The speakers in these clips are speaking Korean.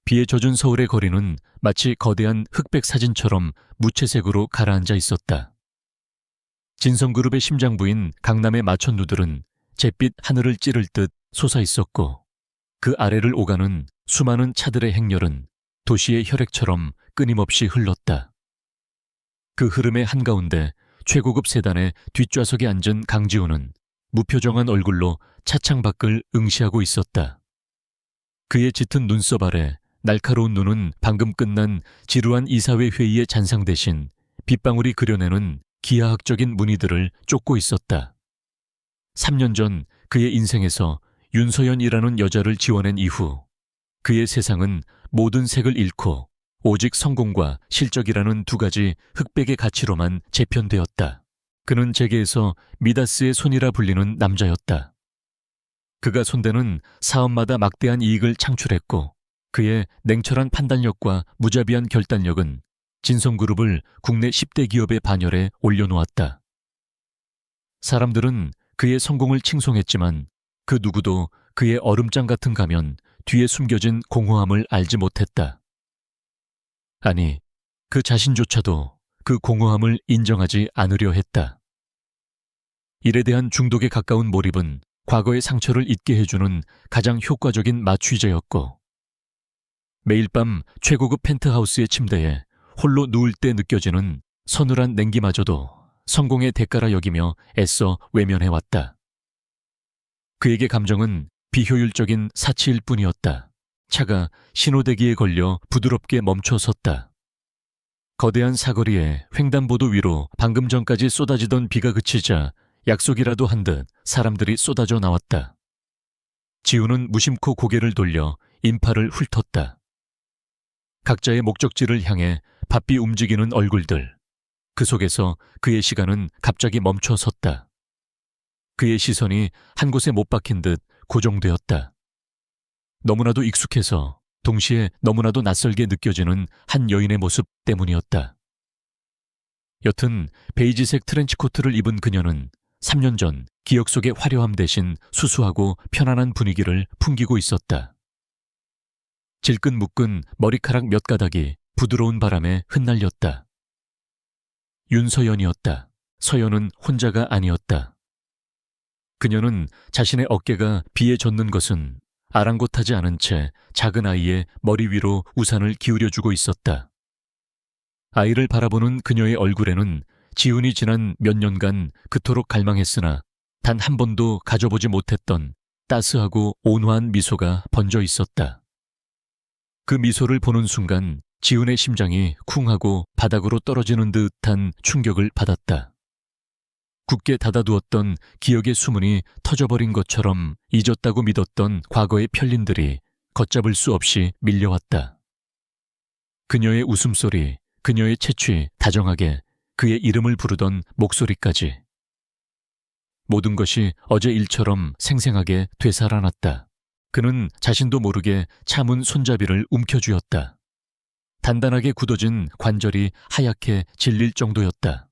비에 젖은 서울의 거리는 마치 거대한 흑백 사진처럼 무채색으로 가라앉아 있었다. 진성그룹의 심장부인 강남의 마천루들은 잿빛 하늘을 찌를 듯 솟아 있었고 그 아래를 오가는 수많은 차들의 행렬은 도시의 혈액처럼 끊임없이 흘렀다. 그 흐름의 한가운데 최고급 세단의 뒷좌석에 앉은 강지호는 무표정한 얼굴로 차창 밖을 응시하고 있었다. 그의 짙은 눈썹 아래 날카로운 눈은 방금 끝난 지루한 이사회 회의의 잔상 대신 빗방울이 그려내는 기하학적인 무늬들을 쫓고 있었다. 3년 전 그의 인생에서 윤서연이라는 여자를 지워낸 이후 그의 세상은 모든 색을 잃고 오직 성공과 실적이라는 두 가지 흑백의 가치로만 재편되었다. 그는 재계에서 미다스의 손이라 불리는 남자였다. 그가 손대는 사업마다 막대한 이익을 창출했고 그의 냉철한 판단력과 무자비한 결단력은 진성그룹을 국내 10대 기업의 반열에 올려놓았다. 사람들은 그의 성공을 칭송했지만 그 누구도 그의 얼음장 같은 가면 뒤에 숨겨진 공허함을 알지 못했다. 아니, 그 자신조차도 그 공허함을 인정하지 않으려 했다. 일에 대한 중독에 가까운 몰입은 과거의 상처를 잊게 해주는 가장 효과적인 마취제였고 매일 밤 최고급 펜트하우스의 침대에 홀로 누울 때 느껴지는 서늘한 냉기마저도 성공의 대가라 여기며 애써 외면해왔다. 그에게 감정은 비효율적인 사치일 뿐이었다. 차가 신호대기에 걸려 부드럽게 멈춰 섰다. 거대한 사거리에 횡단보도 위로 방금 전까지 쏟아지던 비가 그치자 약속이라도 한 듯 사람들이 쏟아져 나왔다. 지우는 무심코 고개를 돌려 인파를 훑었다. 각자의 목적지를 향해 바삐 움직이는 얼굴들. 그 속에서 그의 시간은 갑자기 멈춰 섰다. 그의 시선이 한 곳에 못 박힌 듯 고정되었다. 너무나도 익숙해서 동시에 너무나도 낯설게 느껴지는 한 여인의 모습 때문이었다. 여튼 베이지색 트렌치코트를 입은 그녀는 3년 전 기억 속의 화려함 대신 수수하고 편안한 분위기를 풍기고 있었다. 질끈 묶은 머리카락 몇 가닥이 부드러운 바람에 흩날렸다. 윤서연이었다. 서연은 혼자가 아니었다. 그녀는 자신의 어깨가 비에 젖는 것은 아랑곳하지 않은 채 작은 아이의 머리 위로 우산을 기울여주고 있었다. 아이를 바라보는 그녀의 얼굴에는 지훈이 지난 몇 년간 그토록 갈망했으나 단 한 번도 가져보지 못했던 따스하고 온화한 미소가 번져 있었다. 그 미소를 보는 순간 지훈의 심장이 쿵하고 바닥으로 떨어지는 듯한 충격을 받았다. 굳게 닫아두었던 기억의 수문이 터져버린 것처럼 잊었다고 믿었던 과거의 편린들이 걷잡을 수 없이 밀려왔다. 그녀의 웃음소리, 그녀의 채취, 다정하게 그의 이름을 부르던 목소리까지. 모든 것이 어제 일처럼 생생하게 되살아났다. 그는 자신도 모르게 참은 손잡이를 움켜쥐었다. 단단하게 굳어진 관절이 하얗게 질릴 정도였다.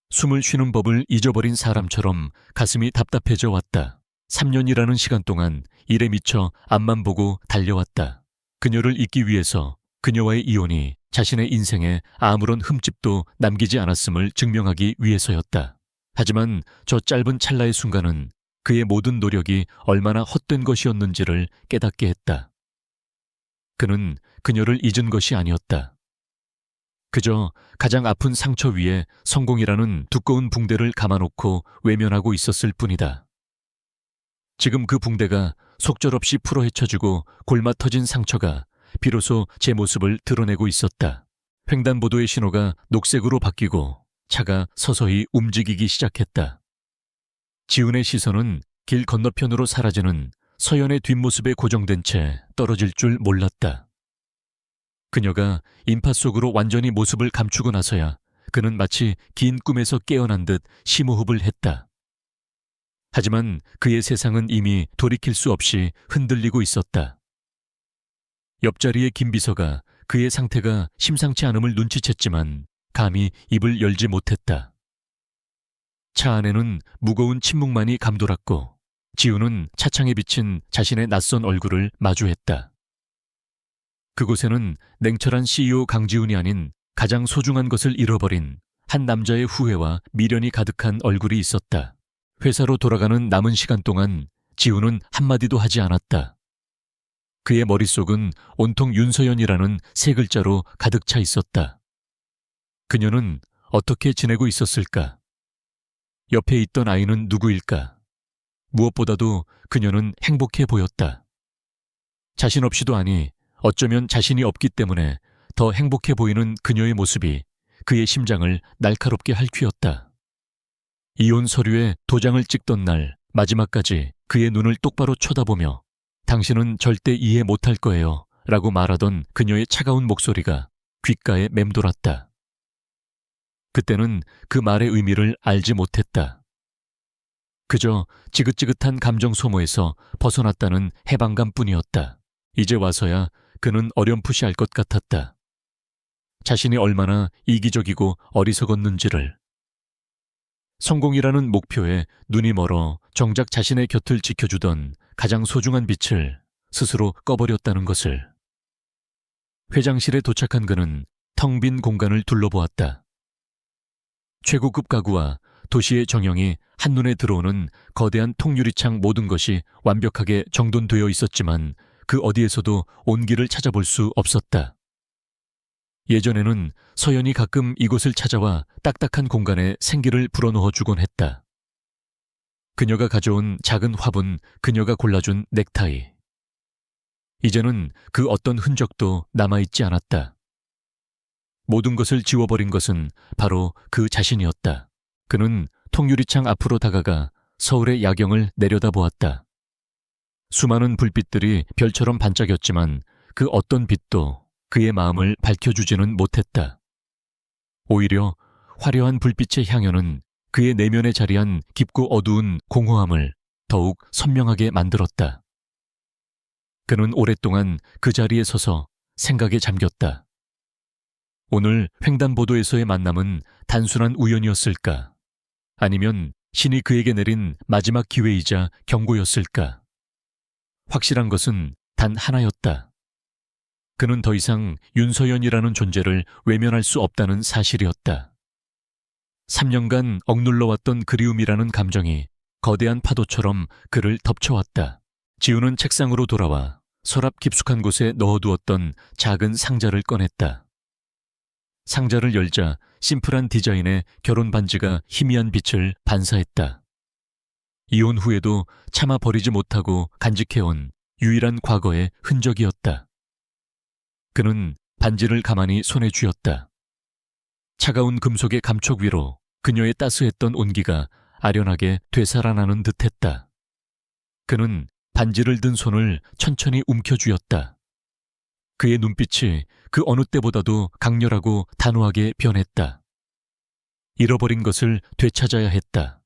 숨을 쉬는 법을 잊어버린 사람처럼 가슴이 답답해져 왔다. 3년이라는 시간 동안 일에 미쳐 앞만 보고 달려왔다. 그녀를 잊기 위해서 그녀와의 이혼이 자신의 인생에 아무런 흠집도 남기지 않았음을 증명하기 위해서였다. 하지만 저 짧은 찰나의 순간은 그의 모든 노력이 얼마나 헛된 것이었는지를 깨닫게 했다. 그는 그녀를 잊은 것이 아니었다. 그저 가장 아픈 상처 위에 성공이라는 두꺼운 붕대를 감아놓고 외면하고 있었을 뿐이다. 지금 그 붕대가 속절없이 풀어 헤쳐지고 골마 터진 상처가 비로소 제 모습을 드러내고 있었다. 횡단보도의 신호가 녹색으로 바뀌고 차가 서서히 움직이기 시작했다. 지훈의 시선은 길 건너편으로 사라지는 서연의 뒷모습에 고정된 채 떨어질 줄 몰랐다. 그녀가 인파 속으로 완전히 모습을 감추고 나서야 그는 마치 긴 꿈에서 깨어난 듯 심호흡을 했다. 하지만 그의 세상은 이미 돌이킬 수 없이 흔들리고 있었다. 옆자리의 김 비서가 그의 상태가 심상치 않음을 눈치챘지만 감히 입을 열지 못했다. 차 안에는 무거운 침묵만이 감돌았고 지우는 차창에 비친 자신의 낯선 얼굴을 마주했다. 그곳에는 냉철한 CEO 강지훈이 아닌 가장 소중한 것을 잃어버린 한 남자의 후회와 미련이 가득한 얼굴이 있었다. 회사로 돌아가는 남은 시간 동안 지훈은 한마디도 하지 않았다. 그의 머릿속은 온통 윤서연이라는 세 글자로 가득 차 있었다. 그녀는 어떻게 지내고 있었을까? 옆에 있던 아이는 누구일까? 무엇보다도 그녀는 행복해 보였다. 자신 없이도 아니, 어쩌면 자신이 없기 때문에 더 행복해 보이는 그녀의 모습이 그의 심장을 날카롭게 핥히었다. 이혼 서류에 도장을 찍던 날 마지막까지 그의 눈을 똑바로 쳐다보며 당신은 절대 이해 못할 거예요 라고 말하던 그녀의 차가운 목소리가 귓가에 맴돌았다. 그때는 그 말의 의미를 알지 못했다. 그저 지긋지긋한 감정 소모에서 벗어났다는 해방감뿐이었다. 이제 와서야 그는 어렴풋이 알 것 같았다. 자신이 얼마나 이기적이고 어리석었는지를. 성공이라는 목표에 눈이 멀어 정작 자신의 곁을 지켜주던 가장 소중한 빛을 스스로 꺼버렸다는 것을. 회장실에 도착한 그는 텅 빈 공간을 둘러보았다. 최고급 가구와 도시의 정형이 한눈에 들어오는 거대한 통유리창 모든 것이 완벽하게 정돈되어 있었지만 그 어디에서도 온기를 찾아볼 수 없었다. 예전에는 서연이 가끔 이곳을 찾아와 딱딱한 공간에 생기를 불어넣어 주곤 했다. 그녀가 가져온 작은 화분, 그녀가 골라준 넥타이. 이제는 그 어떤 흔적도 남아있지 않았다. 모든 것을 지워버린 것은 바로 그 자신이었다. 그는 통유리창 앞으로 다가가 서울의 야경을 내려다보았다. 수많은 불빛들이 별처럼 반짝였지만 그 어떤 빛도 그의 마음을 밝혀주지는 못했다. 오히려 화려한 불빛의 향연은 그의 내면에 자리한 깊고 어두운 공허함을 더욱 선명하게 만들었다. 그는 오랫동안 그 자리에 서서 생각에 잠겼다. 오늘 횡단보도에서의 만남은 단순한 우연이었을까? 아니면 신이 그에게 내린 마지막 기회이자 경고였을까? 확실한 것은 단 하나였다. 그는 더 이상 윤서연이라는 존재를 외면할 수 없다는 사실이었다. 3년간 억눌러왔던 그리움이라는 감정이 거대한 파도처럼 그를 덮쳐왔다. 지우는 책상으로 돌아와 서랍 깊숙한 곳에 넣어두었던 작은 상자를 꺼냈다. 상자를 열자 심플한 디자인의 결혼 반지가 희미한 빛을 반사했다. 이혼 후에도 차마 버리지 못하고 간직해온 유일한 과거의 흔적이었다. 그는 반지를 가만히 손에 쥐었다. 차가운 금속의 감촉 위로 그녀의 따스했던 온기가 아련하게 되살아나는 듯했다. 그는 반지를 든 손을 천천히 움켜쥐었다. 그의 눈빛이 그 어느 때보다도 강렬하고 단호하게 변했다. 잃어버린 것을 되찾아야 했다.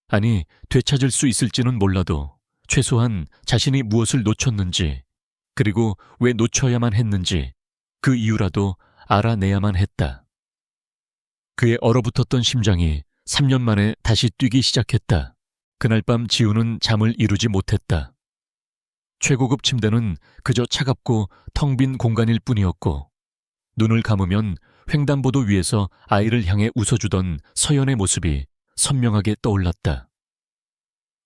아니, 되찾을 수 있을지는 몰라도 최소한 자신이 무엇을 놓쳤는지, 그리고 왜 놓쳐야만 했는지 그 이유라도 알아내야만 했다. 그의 얼어붙었던 심장이 3년 만에 다시 뛰기 시작했다. 그날 밤 지우는 잠을 이루지 못했다. 최고급 침대는 그저 차갑고 텅 빈 공간일 뿐이었고, 눈을 감으면 횡단보도 위에서 아이를 향해 웃어주던 서연의 모습이 선명하게 떠올랐다.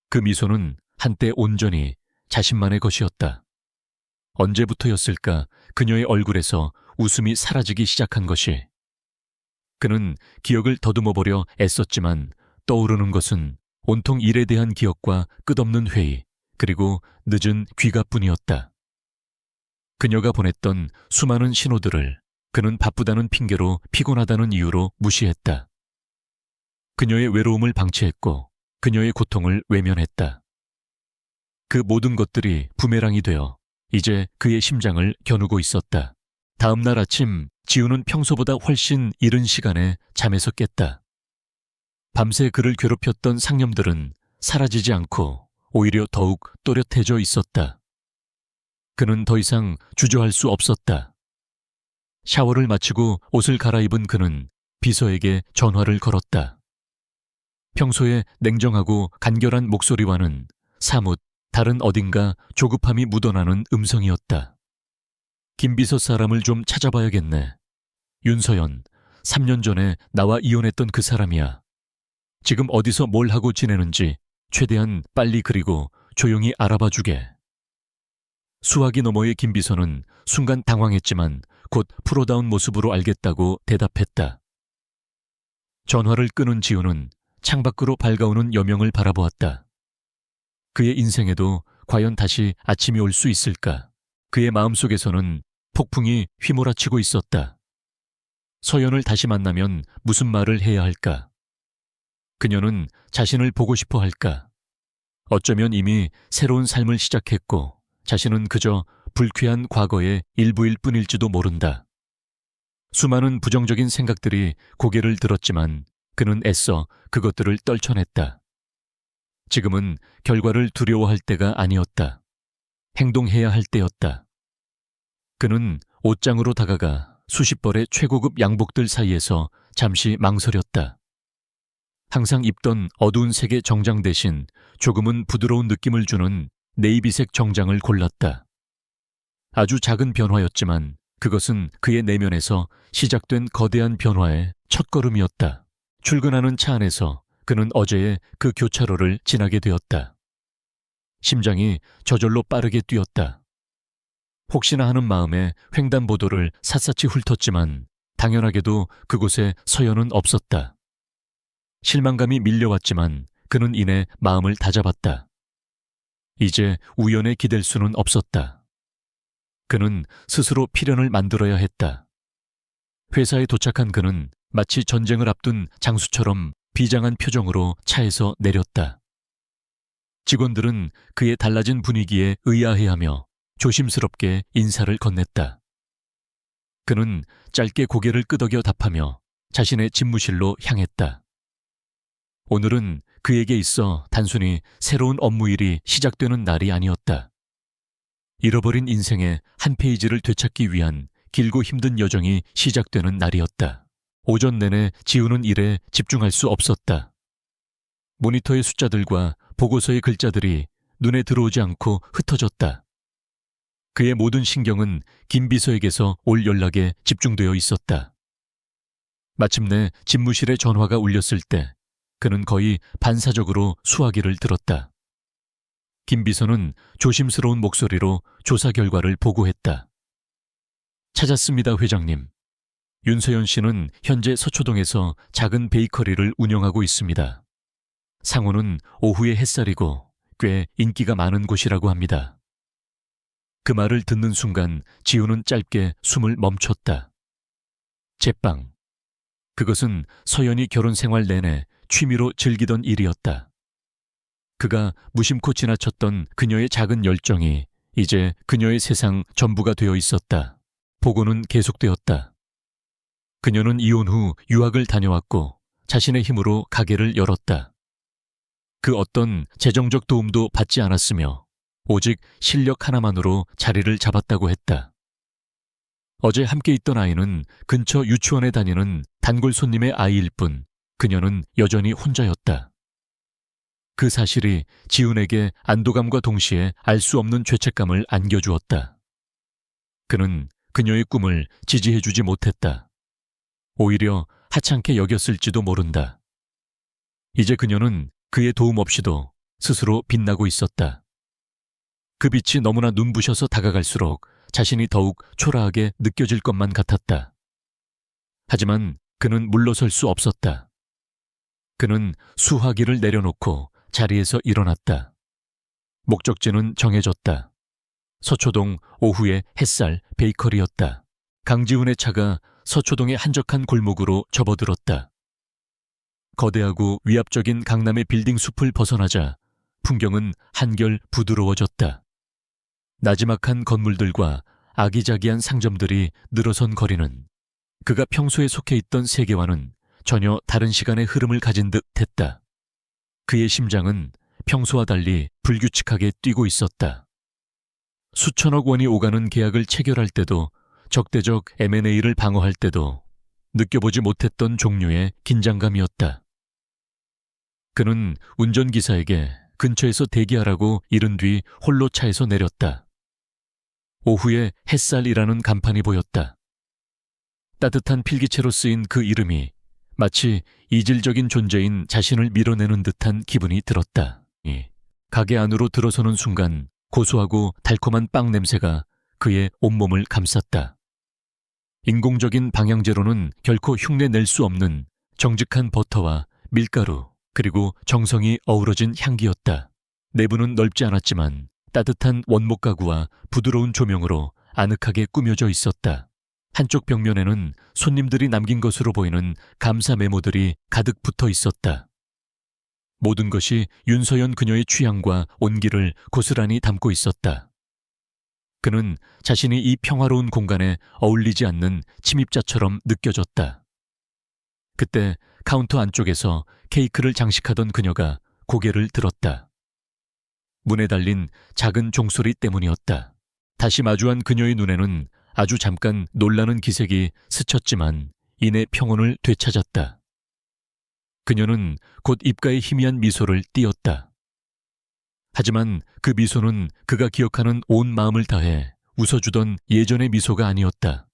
그 미소는 한때 온전히 자신만의 것이었다. 언제부터였을까 그녀의 얼굴에서 웃음이 사라지기 시작한 것이. 그는 기억을 더듬어보려 애썼지만 떠오르는 것은 온통 일에 대한 기억과 끝없는 회의, 그리고 늦은 귀가뿐이었다. 그녀가 보냈던 수많은 신호들을 그는 바쁘다는 핑계로 피곤하다는 이유로 무시했다. 그녀의 외로움을 방치했고 그녀의 고통을 외면했다. 그 모든 것들이 부메랑이 되어 이제 그의 심장을 겨누고 있었다. 다음 날 아침 지우는 평소보다 훨씬 이른 시간에 잠에서 깼다. 밤새 그를 괴롭혔던 상념들은 사라지지 않고 오히려 더욱 또렷해져 있었다. 그는 더 이상 주저할 수 없었다. 샤워를 마치고 옷을 갈아입은 그는 비서에게 전화를 걸었다. 평소에 냉정하고 간결한 목소리와는 사뭇 다른 어딘가 조급함이 묻어나는 음성이었다. 김비서 사람을 좀 찾아봐야겠네. 윤서연, 3년 전에 나와 이혼했던 그 사람이야. 지금 어디서 뭘 하고 지내는지 최대한 빨리 그리고 조용히 알아봐 주게. 수화기 너머의 김비서는 순간 당황했지만 곧 프로다운 모습으로 알겠다고 대답했다. 전화를 끊은 지우는 창밖으로 밝아오는 여명을 바라보았다. 그의 인생에도 과연 다시 아침이 올 수 있을까? 그의 마음속에서는 폭풍이 휘몰아치고 있었다. 서연을 다시 만나면 무슨 말을 해야 할까? 그녀는 자신을 보고 싶어 할까? 어쩌면 이미 새로운 삶을 시작했고 자신은 그저 불쾌한 과거의 일부일 뿐일지도 모른다. 수많은 부정적인 생각들이 고개를 들었지만 그는 애써 그것들을 떨쳐냈다. 지금은 결과를 두려워할 때가 아니었다. 행동해야 할 때였다. 그는 옷장으로 다가가 수십 벌의 최고급 양복들 사이에서 잠시 망설였다. 항상 입던 어두운 색의 정장 대신 조금은 부드러운 느낌을 주는 네이비색 정장을 골랐다. 아주 작은 변화였지만 그것은 그의 내면에서 시작된 거대한 변화의 첫걸음이었다. 출근하는 차 안에서 그는 어제의 그 교차로를 지나게 되었다. 심장이 저절로 빠르게 뛰었다. 혹시나 하는 마음에 횡단보도를 샅샅이 훑었지만 당연하게도 그곳에 서연은 없었다. 실망감이 밀려왔지만 그는 이내 마음을 다잡았다. 이제 우연에 기댈 수는 없었다. 그는 스스로 필연을 만들어야 했다. 회사에 도착한 그는 마치 전쟁을 앞둔 장수처럼 비장한 표정으로 차에서 내렸다. 직원들은 그의 달라진 분위기에 의아해하며 조심스럽게 인사를 건넸다. 그는 짧게 고개를 끄덕여 답하며 자신의 집무실로 향했다. 오늘은 그에게 있어 단순히 새로운 업무일이 시작되는 날이 아니었다. 잃어버린 인생의 한 페이지를 되찾기 위한 길고 힘든 여정이 시작되는 날이었다. 오전 내내 지우는 일에 집중할 수 없었다. 모니터의 숫자들과 보고서의 글자들이 눈에 들어오지 않고 흩어졌다. 그의 모든 신경은 김 비서에게서 올 연락에 집중되어 있었다. 마침내 집무실에 전화가 울렸을 때 그는 거의 반사적으로 수화기를 들었다. 김 비서는 조심스러운 목소리로 조사 결과를 보고했다. 찾았습니다, 회장님. 윤서연 씨는 현재 서초동에서 작은 베이커리를 운영하고 있습니다. 상호는 오후의 햇살이고 꽤 인기가 많은 곳이라고 합니다. 그 말을 듣는 순간 지우는 짧게 숨을 멈췄다. 제빵. 그것은 서연이 결혼 생활 내내 취미로 즐기던 일이었다. 그가 무심코 지나쳤던 그녀의 작은 열정이 이제 그녀의 세상 전부가 되어 있었다. 보고는 계속되었다. 그녀는 이혼 후 유학을 다녀왔고 자신의 힘으로 가게를 열었다. 그 어떤 재정적 도움도 받지 않았으며 오직 실력 하나만으로 자리를 잡았다고 했다. 어제 함께 있던 아이는 근처 유치원에 다니는 단골 손님의 아이일 뿐 그녀는 여전히 혼자였다. 그 사실이 지훈에게 안도감과 동시에 알 수 없는 죄책감을 안겨주었다. 그는 그녀의 꿈을 지지해주지 못했다. 오히려 하찮게 여겼을지도 모른다. 이제 그녀는 그의 도움 없이도 스스로 빛나고 있었다. 그 빛이 너무나 눈부셔서 다가갈수록 자신이 더욱 초라하게 느껴질 것만 같았다. 하지만 그는 물러설 수 없었다. 그는 수화기를 내려놓고 자리에서 일어났다. 목적지는 정해졌다. 서초동 오후의 햇살 베이커리였다. 강지훈의 차가 서초동의 한적한 골목으로 접어들었다. 거대하고 위압적인 강남의 빌딩 숲을 벗어나자 풍경은 한결 부드러워졌다. 나지막한 건물들과 아기자기한 상점들이 늘어선 거리는 그가 평소에 속해 있던 세계와는 전혀 다른 시간의 흐름을 가진 듯 했다. 그의 심장은 평소와 달리 불규칙하게 뛰고 있었다. 수천억 원이 오가는 계약을 체결할 때도 적대적 M&A를 방어할 때도 느껴보지 못했던 종류의 긴장감이었다. 그는 운전기사에게 근처에서 대기하라고 이른 뒤 홀로 차에서 내렸다. 오후에 햇살이라는 간판이 보였다. 따뜻한 필기체로 쓰인 그 이름이 마치 이질적인 존재인 자신을 밀어내는 듯한 기분이 들었다. 가게 안으로 들어서는 순간 고소하고 달콤한 빵 냄새가 그의 온몸을 감쌌다. 인공적인 방향제로는 결코 흉내낼 수 없는 정직한 버터와 밀가루 그리고 정성이 어우러진 향기였다. 내부는 넓지 않았지만 따뜻한 원목 가구와 부드러운 조명으로 아늑하게 꾸며져 있었다. 한쪽 벽면에는 손님들이 남긴 것으로 보이는 감사 메모들이 가득 붙어 있었다. 모든 것이 윤서연 그녀의 취향과 온기를 고스란히 담고 있었다. 그는 자신이 이 평화로운 공간에 어울리지 않는 침입자처럼 느껴졌다. 그때 카운터 안쪽에서 케이크를 장식하던 그녀가 고개를 들었다. 문에 달린 작은 종소리 때문이었다. 다시 마주한 그녀의 눈에는 아주 잠깐 놀라는 기색이 스쳤지만 이내 평온을 되찾았다. 그녀는 곧 입가에 희미한 미소를 띄었다. 하지만 그 미소는 그가 기억하는 온 마음을 다해 웃어주던 예전의 미소가 아니었다.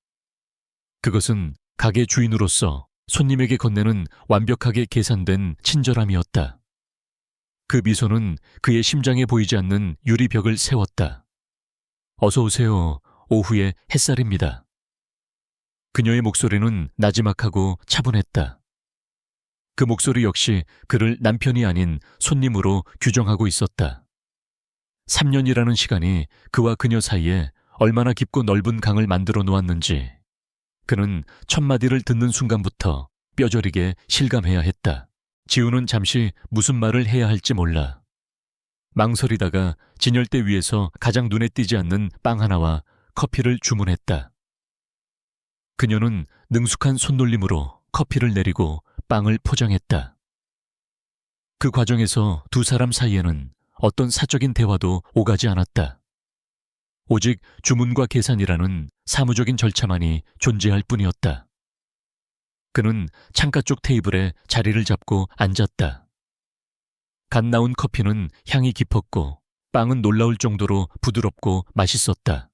그것은 가게 주인으로서 손님에게 건네는 완벽하게 계산된 친절함이었다. 그 미소는 그의 심장에 보이지 않는 유리벽을 세웠다. 어서 오세요. 오후의 햇살입니다. 그녀의 목소리는 나지막하고 차분했다. 그 목소리 역시 그를 남편이 아닌 손님으로 규정하고 있었다. 3년이라는 시간이 그와 그녀 사이에 얼마나 깊고 넓은 강을 만들어 놓았는지 그는 첫 마디를 듣는 순간부터 뼈저리게 실감해야 했다. 지우는 잠시 무슨 말을 해야 할지 몰라. 망설이다가 진열대 위에서 가장 눈에 띄지 않는 빵 하나와 커피를 주문했다. 그녀는 능숙한 손놀림으로 커피를 내리고 빵을 포장했다. 그 과정에서 두 사람 사이에는 어떤 사적인 대화도 오가지 않았다. 오직 주문과 계산이라는 사무적인 절차만이 존재할 뿐이었다. 그는 창가 쪽 테이블에 자리를 잡고 앉았다. 갓 나온 커피는 향이 깊었고 빵은 놀라울 정도로 부드럽고 맛있었다.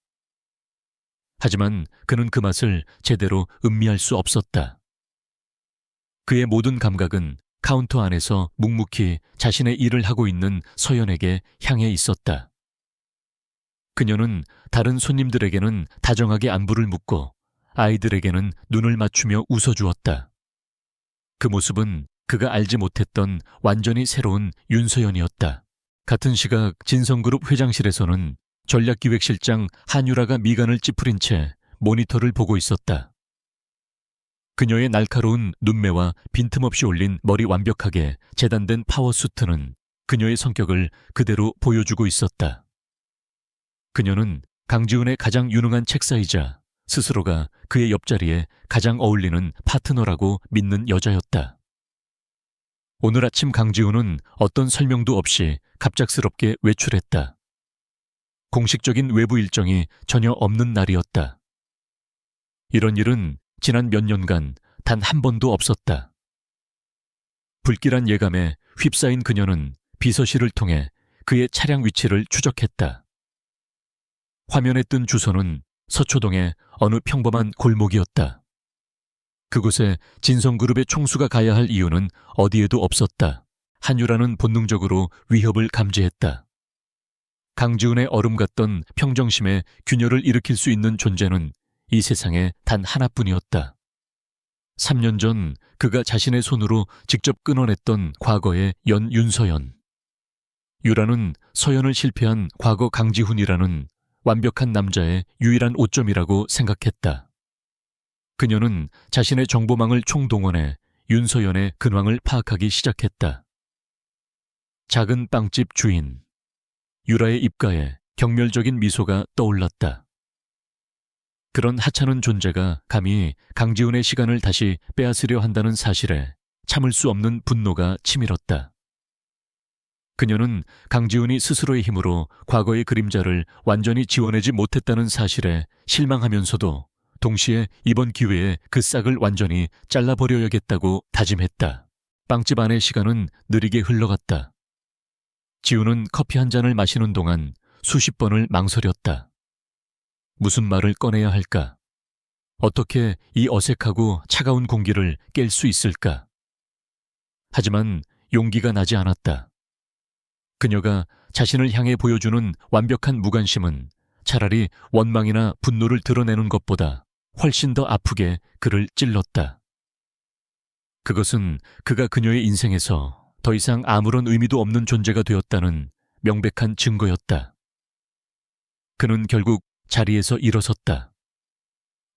하지만 그는 그 맛을 제대로 음미할 수 없었다. 그의 모든 감각은 카운터 안에서 묵묵히 자신의 일을 하고 있는 서연에게 향해 있었다. 그녀는 다른 손님들에게는 다정하게 안부를 묻고 아이들에게는 눈을 맞추며 웃어주었다. 그 모습은 그가 알지 못했던 완전히 새로운 윤서연이었다. 같은 시각 진성그룹 회장실에서는 전략기획실장 한유라가 미간을 찌푸린 채 모니터를 보고 있었다. 그녀의 날카로운 눈매와 빈틈없이 올린 머리 완벽하게 재단된 파워수트는 그녀의 성격을 그대로 보여주고 있었다. 그녀는 강지훈의 가장 유능한 책사이자 스스로가 그의 옆자리에 가장 어울리는 파트너라고 믿는 여자였다. 오늘 아침 강지훈은 어떤 설명도 없이 갑작스럽게 외출했다. 공식적인 외부 일정이 전혀 없는 날이었다. 이런 일은 지난 몇 년간 단 한 번도 없었다. 불길한 예감에 휩싸인 그녀는 비서실을 통해 그의 차량 위치를 추적했다. 화면에 뜬 주소는 서초동의 어느 평범한 골목이었다. 그곳에 진성그룹의 총수가 가야 할 이유는 어디에도 없었다. 한유라는 본능적으로 위협을 감지했다. 강지훈의 얼음 같던 평정심에 균열을 일으킬 수 있는 존재는 이 세상에 단 하나뿐이었다. 3년 전 그가 자신의 손으로 직접 끊어냈던 과거의 윤서연. 유라는 서연을 실패한 과거 강지훈이라는 완벽한 남자의 유일한 오점이라고 생각했다. 그녀는 자신의 정보망을 총동원해 윤서연의 근황을 파악하기 시작했다. 작은 빵집 주인. 유라의 입가에 경멸적인 미소가 떠올랐다. 그런 하찮은 존재가 감히 강지훈의 시간을 다시 빼앗으려 한다는 사실에 참을 수 없는 분노가 치밀었다. 그녀는 강지훈이 스스로의 힘으로 과거의 그림자를 완전히 지워내지 못했다는 사실에 실망하면서도 동시에 이번 기회에 그 싹을 완전히 잘라버려야겠다고 다짐했다. 빵집 안의 시간은 느리게 흘러갔다. 지우는 커피 한 잔을 마시는 동안 수십 번을 망설였다. 무슨 말을 꺼내야 할까? 어떻게 이 어색하고 차가운 공기를 깰 수 있을까? 하지만 용기가 나지 않았다. 그녀가 자신을 향해 보여주는 완벽한 무관심은 차라리 원망이나 분노를 드러내는 것보다 훨씬 더 아프게 그를 찔렀다. 그것은 그가 그녀의 인생에서 더 이상 아무런 의미도 없는 존재가 되었다는 명백한 증거였다. 그는 결국 자리에서 일어섰다.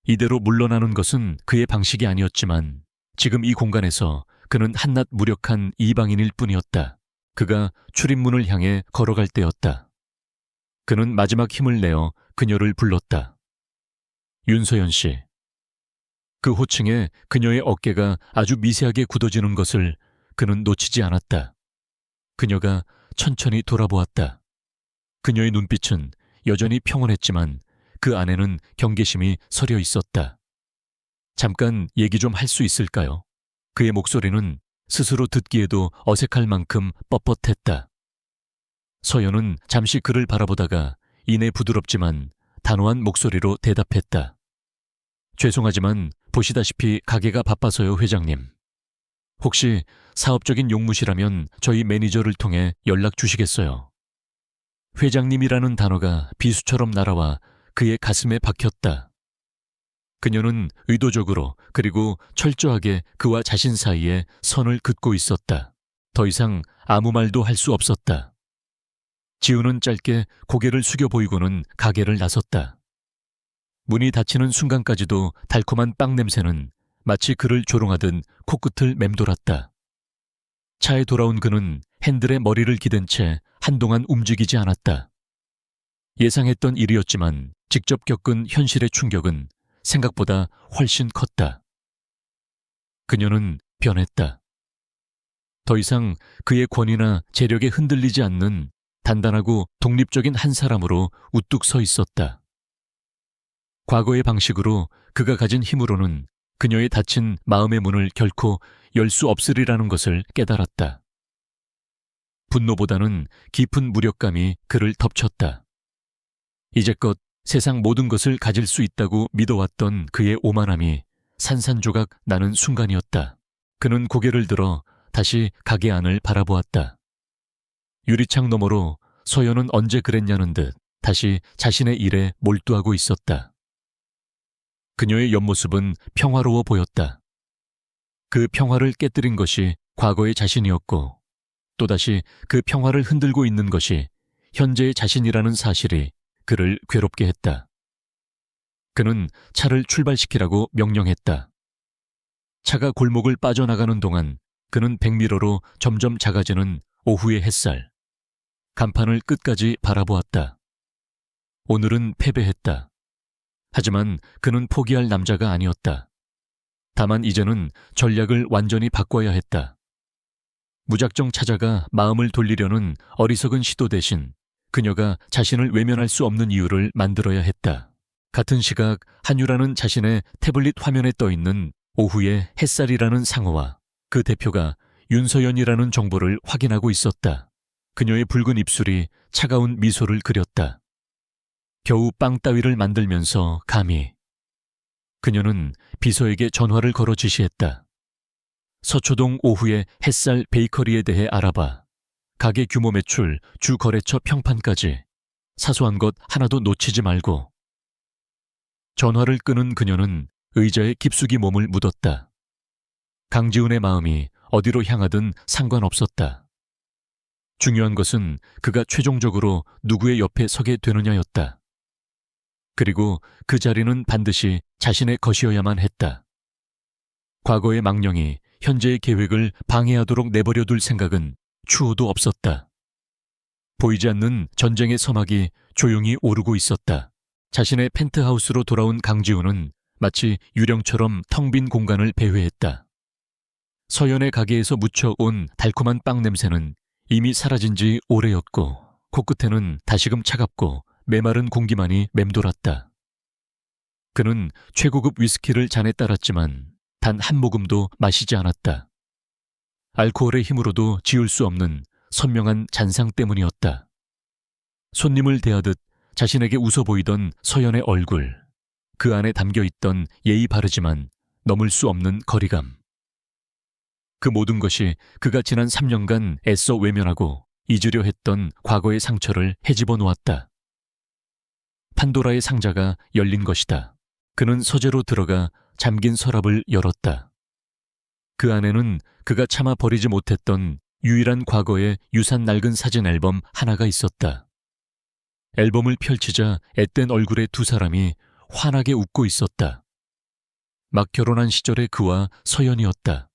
이대로 물러나는 것은 그의 방식이 아니었지만 지금 이 공간에서 그는 한낱 무력한 이방인일 뿐이었다. 그가 출입문을 향해 걸어갈 때였다. 그는 마지막 힘을 내어 그녀를 불렀다. 윤서연 씨. 그 호칭에 그녀의 어깨가 아주 미세하게 굳어지는 것을 그는 놓치지 않았다. 그녀가 천천히 돌아보았다. 그녀의 눈빛은 여전히 평온했지만 그 안에는 경계심이 서려 있었다. 잠깐 얘기 좀 할 수 있을까요? 그의 목소리는 스스로 듣기에도 어색할 만큼 뻣뻣했다. 서연은 잠시 그를 바라보다가 이내 부드럽지만 단호한 목소리로 대답했다. 죄송하지만 보시다시피 가게가 바빠서요, 회장님. 혹시 사업적인 용무시라면 저희 매니저를 통해 연락 주시겠어요? 회장님이라는 단어가 비수처럼 날아와 그의 가슴에 박혔다. 그녀는 의도적으로 그리고 철저하게 그와 자신 사이에 선을 긋고 있었다. 더 이상 아무 말도 할 수 없었다. 지우는 짧게 고개를 숙여 보이고는 가게를 나섰다. 문이 닫히는 순간까지도 달콤한 빵 냄새는 마치 그를 조롱하듯 코끝을 맴돌았다. 차에 돌아온 그는 핸들에 머리를 기댄 채 한동안 움직이지 않았다. 예상했던 일이었지만 직접 겪은 현실의 충격은 생각보다 훨씬 컸다. 그녀는 변했다. 더 이상 그의 권위나 재력에 흔들리지 않는 단단하고 독립적인 한 사람으로 우뚝 서 있었다. 과거의 방식으로 그가 가진 힘으로는 그녀의 닫힌 마음의 문을 결코 열 수 없으리라는 것을 깨달았다. 분노보다는 깊은 무력감이 그를 덮쳤다. 이제껏 세상 모든 것을 가질 수 있다고 믿어왔던 그의 오만함이 산산조각 나는 순간이었다. 그는 고개를 들어 다시 가게 안을 바라보았다. 유리창 너머로 서연은 언제 그랬냐는 듯 다시 자신의 일에 몰두하고 있었다. 그녀의 옆모습은 평화로워 보였다. 그 평화를 깨뜨린 것이 과거의 자신이었고 또다시 그 평화를 흔들고 있는 것이 현재의 자신이라는 사실이 그를 괴롭게 했다. 그는 차를 출발시키라고 명령했다. 차가 골목을 빠져나가는 동안 그는 백미러로 점점 작아지는 오후의 햇살, 간판을 끝까지 바라보았다. 오늘은 패배했다. 하지만 그는 포기할 남자가 아니었다. 다만 이제는 전략을 완전히 바꿔야 했다. 무작정 찾아가 마음을 돌리려는 어리석은 시도 대신 그녀가 자신을 외면할 수 없는 이유를 만들어야 했다. 같은 시각 한유라는 자신의 태블릿 화면에 떠있는 오후의 햇살이라는 상호와 그 대표가 윤서연이라는 정보를 확인하고 있었다. 그녀의 붉은 입술이 차가운 미소를 그렸다. 겨우 빵 따위를 만들면서 감히. 그녀는 비서에게 전화를 걸어 지시했다. 서초동 오후의 햇살 베이커리에 대해 알아봐. 가게 규모 매출, 주 거래처 평판까지 사소한 것 하나도 놓치지 말고. 전화를 끄는 그녀는 의자에 깊숙이 몸을 묻었다. 강지훈의 마음이 어디로 향하든 상관없었다. 중요한 것은 그가 최종적으로 누구의 옆에 서게 되느냐였다. 그리고 그 자리는 반드시 자신의 것이어야만 했다. 과거의 망령이 현재의 계획을 방해하도록 내버려둘 생각은 추호도 없었다. 보이지 않는 전쟁의 서막이 조용히 오르고 있었다. 자신의 펜트하우스로 돌아온 강지훈은 마치 유령처럼 텅 빈 공간을 배회했다. 서연의 가게에서 묻혀온 달콤한 빵 냄새는 이미 사라진 지 오래였고 코끝에는 다시금 차갑고 메마른 공기만이 맴돌았다. 그는 최고급 위스키를 잔에 따랐지만 단 한 모금도 마시지 않았다. 알코올의 힘으로도 지울 수 없는 선명한 잔상 때문이었다. 손님을 대하듯 자신에게 웃어 보이던 서연의 얼굴, 그 안에 담겨있던 예의 바르지만 넘을 수 없는 거리감. 그 모든 것이 그가 지난 3년간 애써 외면하고 잊으려 했던 과거의 상처를 헤집어 놓았다. 판도라의 상자가 열린 것이다. 그는 서재로 들어가 잠긴 서랍을 열었다. 그 안에는 그가 차마 버리지 못했던 유일한 과거의 유산 낡은 사진 앨범 하나가 있었다. 앨범을 펼치자 앳된 얼굴의 두 사람이 환하게 웃고 있었다. 막 결혼한 시절의 그와 서연이었다.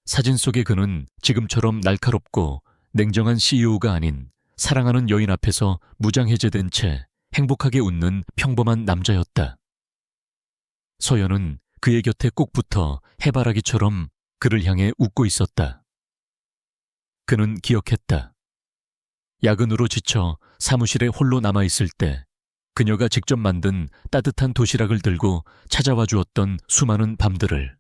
사진 속의 그는 지금처럼 날카롭고 냉정한 CEO가 아닌 사랑하는 여인 앞에서 무장해제된 채 행복하게 웃는 평범한 남자였다. 서연은 그의 곁에 꼭 붙어 해바라기처럼 그를 향해 웃고 있었다. 그는 기억했다. 야근으로 지쳐 사무실에 홀로 남아있을 때 그녀가 직접 만든 따뜻한 도시락을 들고 찾아와 주었던 수많은 밤들을.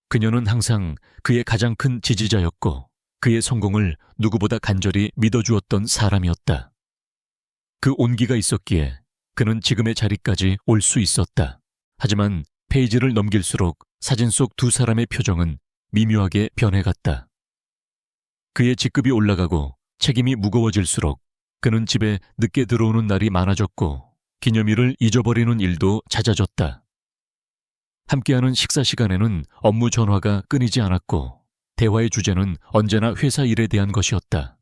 그녀는 항상 그의 가장 큰 지지자였고 그의 성공을 누구보다 간절히 믿어주었던 사람이었다. 그 온기가 있었기에 그는 지금의 자리까지 올 수 있었다. 하지만 페이지를 넘길수록 사진 속 두 사람의 표정은 미묘하게 변해갔다. 그의 직급이 올라가고 책임이 무거워질수록 그는 집에 늦게 들어오는 날이 많아졌고 기념일을 잊어버리는 일도 잦아졌다. 함께하는 식사 시간에는 업무 전화가 끊이지 않았고 대화의 주제는 언제나 회사 일에 대한 것이었다.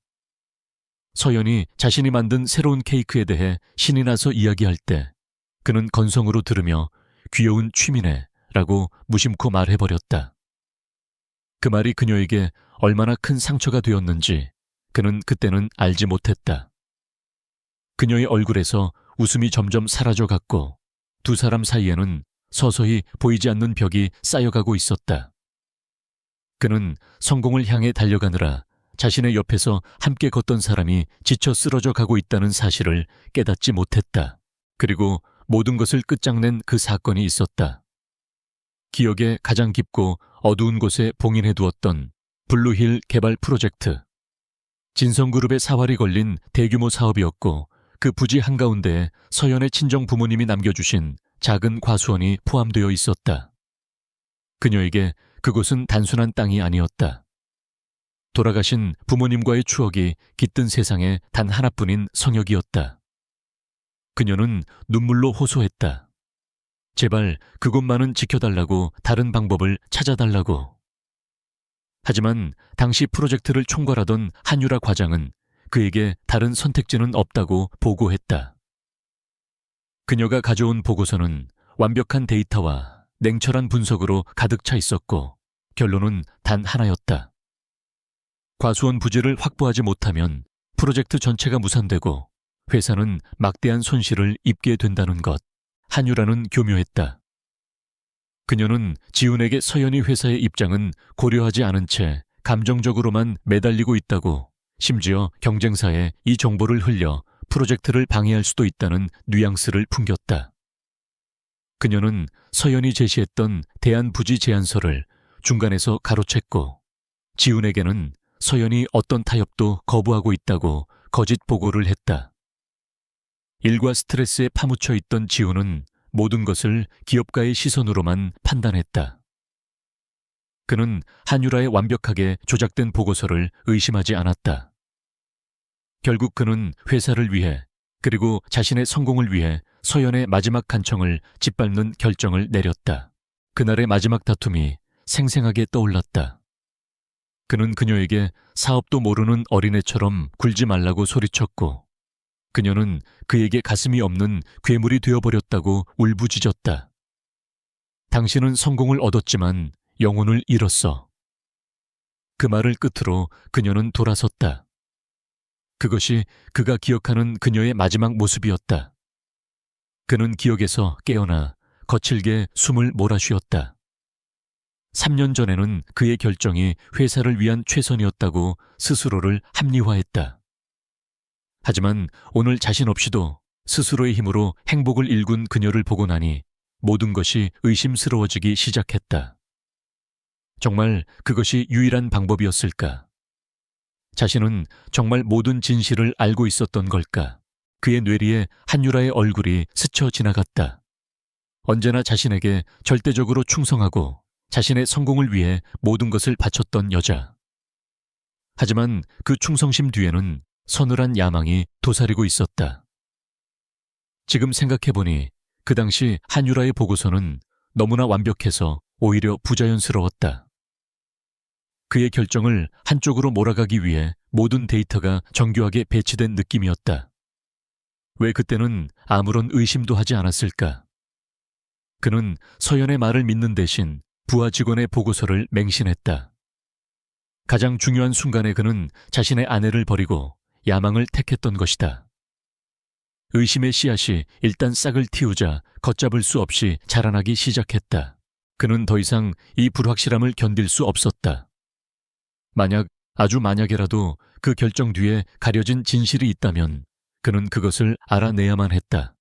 서연이 자신이 만든 새로운 케이크에 대해 신이 나서 이야기할 때 그는 건성으로 들으며 귀여운 취미네 라고 무심코 말해버렸다. 그 말이 그녀에게 얼마나 큰 상처가 되었는지 그는 그때는 알지 못했다. 그녀의 얼굴에서 웃음이 점점 사라져갔고 두 사람 사이에는 서서히 보이지 않는 벽이 쌓여가고 있었다. 그는 성공을 향해 달려가느라 자신의 옆에서 함께 걷던 사람이 지쳐 쓰러져 가고 있다는 사실을 깨닫지 못했다. 그리고 모든 것을 끝장낸 그 사건이 있었다. 기억에 가장 깊고 어두운 곳에 봉인해두었던 블루힐 개발 프로젝트. 진성그룹의 사활이 걸린 대규모 사업이었고 그 부지 한가운데에 서연의 친정 부모님이 남겨주신 작은 과수원이 포함되어 있었다. 그녀에게 그곳은 단순한 땅이 아니었다. 돌아가신 부모님과의 추억이 깃든 세상에 단 하나뿐인 성역이었다. 그녀는 눈물로 호소했다. 제발 그곳만은 지켜달라고, 다른 방법을 찾아달라고. 하지만 당시 프로젝트를 총괄하던 한유라 과장은 그에게 다른 선택지는 없다고 보고했다. 그녀가 가져온 보고서는 완벽한 데이터와 냉철한 분석으로 가득 차 있었고 결론은 단 하나였다. 과수원 부지를 확보하지 못하면 프로젝트 전체가 무산되고 회사는 막대한 손실을 입게 된다는 것. 한유라는 교묘했다. 그녀는 지훈에게 서연이 회사의 입장은 고려하지 않은 채 감정적으로만 매달리고 있다고, 심지어 경쟁사에 이 정보를 흘려 프로젝트를 방해할 수도 있다는 뉘앙스를 풍겼다. 그녀는 서연이 제시했던 대안부지 제안서를 중간에서 가로챘고 지훈에게는 서연이 어떤 타협도 거부하고 있다고 거짓 보고를 했다. 일과 스트레스에 파묻혀 있던 지훈은 모든 것을 기업가의 시선으로만 판단했다. 그는 한유라의 완벽하게 조작된 보고서를 의심하지 않았다. 결국 그는 회사를 위해, 그리고 자신의 성공을 위해 서연의 마지막 간청을 짓밟는 결정을 내렸다. 그날의 마지막 다툼이 생생하게 떠올랐다. 그는 그녀에게 사업도 모르는 어린애처럼 굴지 말라고 소리쳤고 그녀는 그에게 가슴이 없는 괴물이 되어버렸다고 울부짖었다. 당신은 성공을 얻었지만 영혼을 잃었어. 그 말을 끝으로 그녀는 돌아섰다. 그것이 그가 기억하는 그녀의 마지막 모습이었다. 그는 기억에서 깨어나 거칠게 숨을 몰아쉬었다. 3년 전에는 그의 결정이 회사를 위한 최선이었다고 스스로를 합리화했다. 하지만 오늘 자신 없이도 스스로의 힘으로 행복을 일군 그녀를 보고 나니 모든 것이 의심스러워지기 시작했다. 정말 그것이 유일한 방법이었을까? 자신은 정말 모든 진실을 알고 있었던 걸까? 그의 뇌리에 한유라의 얼굴이 스쳐 지나갔다. 언제나 자신에게 절대적으로 충성하고 자신의 성공을 위해 모든 것을 바쳤던 여자. 하지만 그 충성심 뒤에는 서늘한 야망이 도사리고 있었다. 지금 생각해보니 그 당시 한유라의 보고서는 너무나 완벽해서 오히려 부자연스러웠다. 그의 결정을 한쪽으로 몰아가기 위해 모든 데이터가 정교하게 배치된 느낌이었다. 왜 그때는 아무런 의심도 하지 않았을까? 그는 서연의 말을 믿는 대신 부하 직원의 보고서를 맹신했다. 가장 중요한 순간에 그는 자신의 아내를 버리고 야망을 택했던 것이다. 의심의 씨앗이 일단 싹을 틔우자 걷잡을 수 없이 자라나기 시작했다. 그는 더 이상 이 불확실함을 견딜 수 없었다. 만약, 아주 만약에라도 그 결정 뒤에 가려진 진실이 있다면 그는 그것을 알아내야만 했다.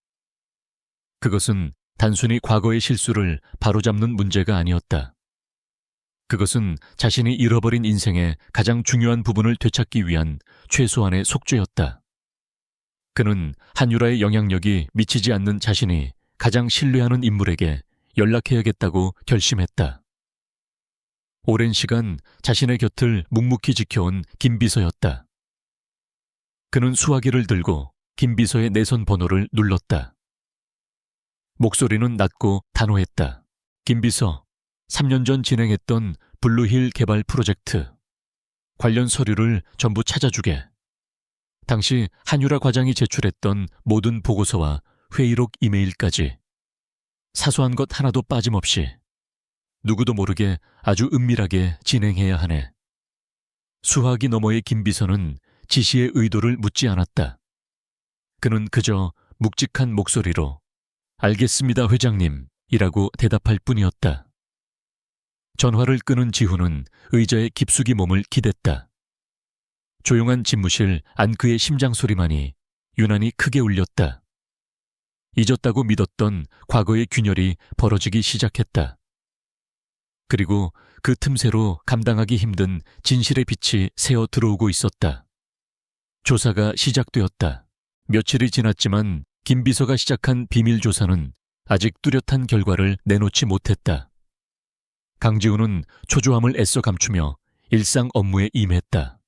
그것은 단순히 과거의 실수를 바로잡는 문제가 아니었다. 그것은 자신이 잃어버린 인생의 가장 중요한 부분을 되찾기 위한 최소한의 속죄였다. 그는 한유라의 영향력이 미치지 않는 자신이 가장 신뢰하는 인물에게 연락해야겠다고 결심했다. 오랜 시간 자신의 곁을 묵묵히 지켜온 김비서였다. 그는 수화기를 들고 김비서의 내선 번호를 눌렀다. 목소리는 낮고 단호했다. 김비서, 3년 전 진행했던 블루힐 개발 프로젝트. 관련 서류를 전부 찾아주게. 당시 한유라 과장이 제출했던 모든 보고서와 회의록 이메일까지. 사소한 것 하나도 빠짐없이. 누구도 모르게 아주 은밀하게 진행해야 하네. 수화기 너머의 김비서는 지시의 의도를 묻지 않았다. 그는 그저 묵직한 목소리로 알겠습니다, 회장님 이라고 대답할 뿐이었다. 전화를 끄는 지훈은 의자에 깊숙이 몸을 기댔다. 조용한 집무실 안그의 심장 소리만이 유난히 크게 울렸다. 잊었다고 믿었던 과거의 균열이 벌어지기 시작했다. 그리고 그 틈새로 감당하기 힘든 진실의 빛이 새어 들어오고 있었다. 조사가 시작되었다. 며칠이 지났지만 김 비서가 시작한 비밀 조사는 아직 뚜렷한 결과를 내놓지 못했다. 강지훈은 초조함을 애써 감추며 일상 업무에 임했다.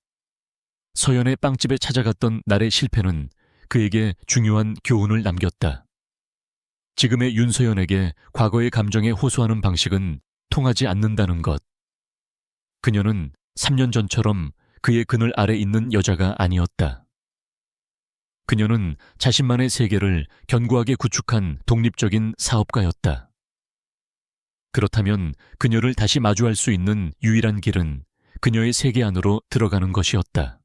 서연의 빵집에 찾아갔던 날의 실패는 그에게 중요한 교훈을 남겼다. 지금의 윤서연에게 과거의 감정에 호소하는 방식은 통하지 않는다는 것. 그녀는 3년 전처럼 그의 그늘 아래 있는 여자가 아니었다. 그녀는 자신만의 세계를 견고하게 구축한 독립적인 사업가였다. 그렇다면 그녀를 다시 마주할 수 있는 유일한 길은 그녀의 세계 안으로 들어가는 것이었다.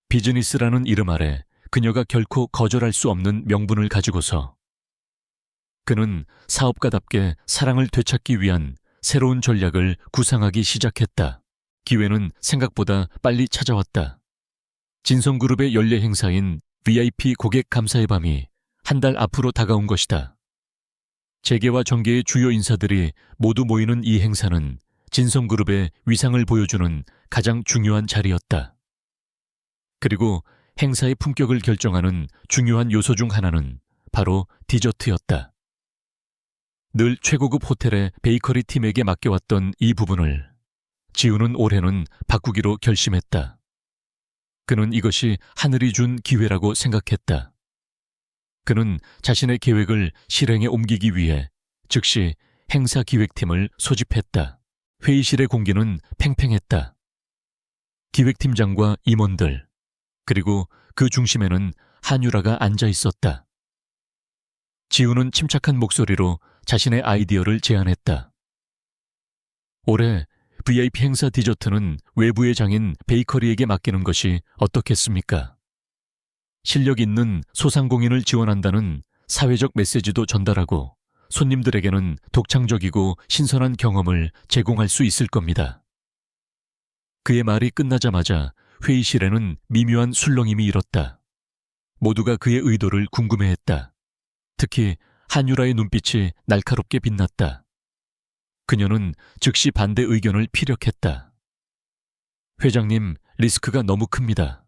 비즈니스라는 이름 아래 그녀가 결코 거절할 수 없는 명분을 가지고서 그는 사업가답게 사랑을 되찾기 위한 새로운 전략을 구상하기 시작했다. 기회는 생각보다 빨리 찾아왔다. 진성그룹의 연례 행사인 VIP 고객 감사의 밤이 한 달 앞으로 다가온 것이다. 재계와 정계의 주요 인사들이 모두 모이는 이 행사는 진성그룹의 위상을 보여주는 가장 중요한 자리였다. 그리고 행사의 품격을 결정하는 중요한 요소 중 하나는 바로 디저트였다. 늘 최고급 호텔의 베이커리 팀에게 맡겨왔던 이 부분을 지훈은 올해는 바꾸기로 결심했다. 그는 이것이 하늘이 준 기회라고 생각했다. 그는 자신의 계획을 실행에 옮기기 위해 즉시 행사 기획팀을 소집했다. 회의실의 공기는 팽팽했다. 기획팀장과 임원들, 그리고 그 중심에는 한유라가 앉아 있었다. 지훈은 침착한 목소리로 자신의 아이디어를 제안했다. 올해 VIP 행사 디저트는 외부의 장인 베이커리에게 맡기는 것이 어떻겠습니까? 실력 있는 소상공인을 지원한다는 사회적 메시지도 전달하고 손님들에게는 독창적이고 신선한 경험을 제공할 수 있을 겁니다. 그의 말이 끝나자마자 회의실에는 미묘한 술렁임이 일었다. 모두가 그의 의도를 궁금해했다. 특히 한유라의 눈빛이 날카롭게 빛났다. 그녀는 즉시 반대 의견을 피력했다. 회장님, 리스크가 너무 큽니다.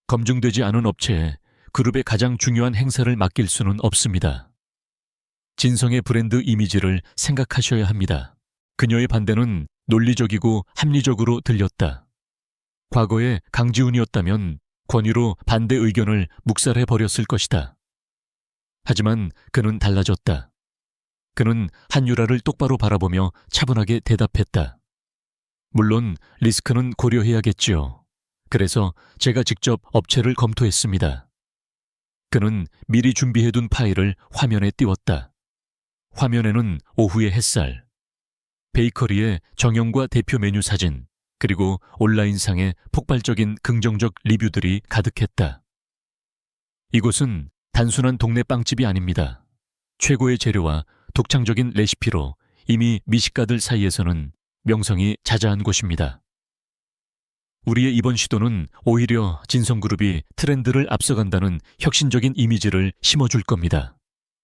검증되지 않은 업체에 그룹의 가장 중요한 행사를 맡길 수는 없습니다. 진성의 브랜드 이미지를 생각하셔야 합니다. 그녀의 반대는 논리적이고 합리적으로 들렸다. 과거에 강지훈이었다면 권위로 반대 의견을 묵살해버렸을 것이다. 하지만 그는 달라졌다. 그는 한유라를 똑바로 바라보며 차분하게 대답했다. 물론 리스크는 고려해야겠지요. 그래서 제가 직접 업체를 검토했습니다. 그는 미리 준비해둔 파일을 화면에 띄웠다. 화면에는 오후의 햇살, 베이커리의 정형과 대표 메뉴 사진, 그리고 온라인상의 폭발적인 긍정적 리뷰들이 가득했다. 이곳은 단순한 동네 빵집이 아닙니다. 최고의 재료와 독창적인 레시피로 이미 미식가들 사이에서는 명성이 자자한 곳입니다. 우리의 이번 시도는 오히려 진성그룹이 트렌드를 앞서간다는 혁신적인 이미지를 심어줄 겁니다.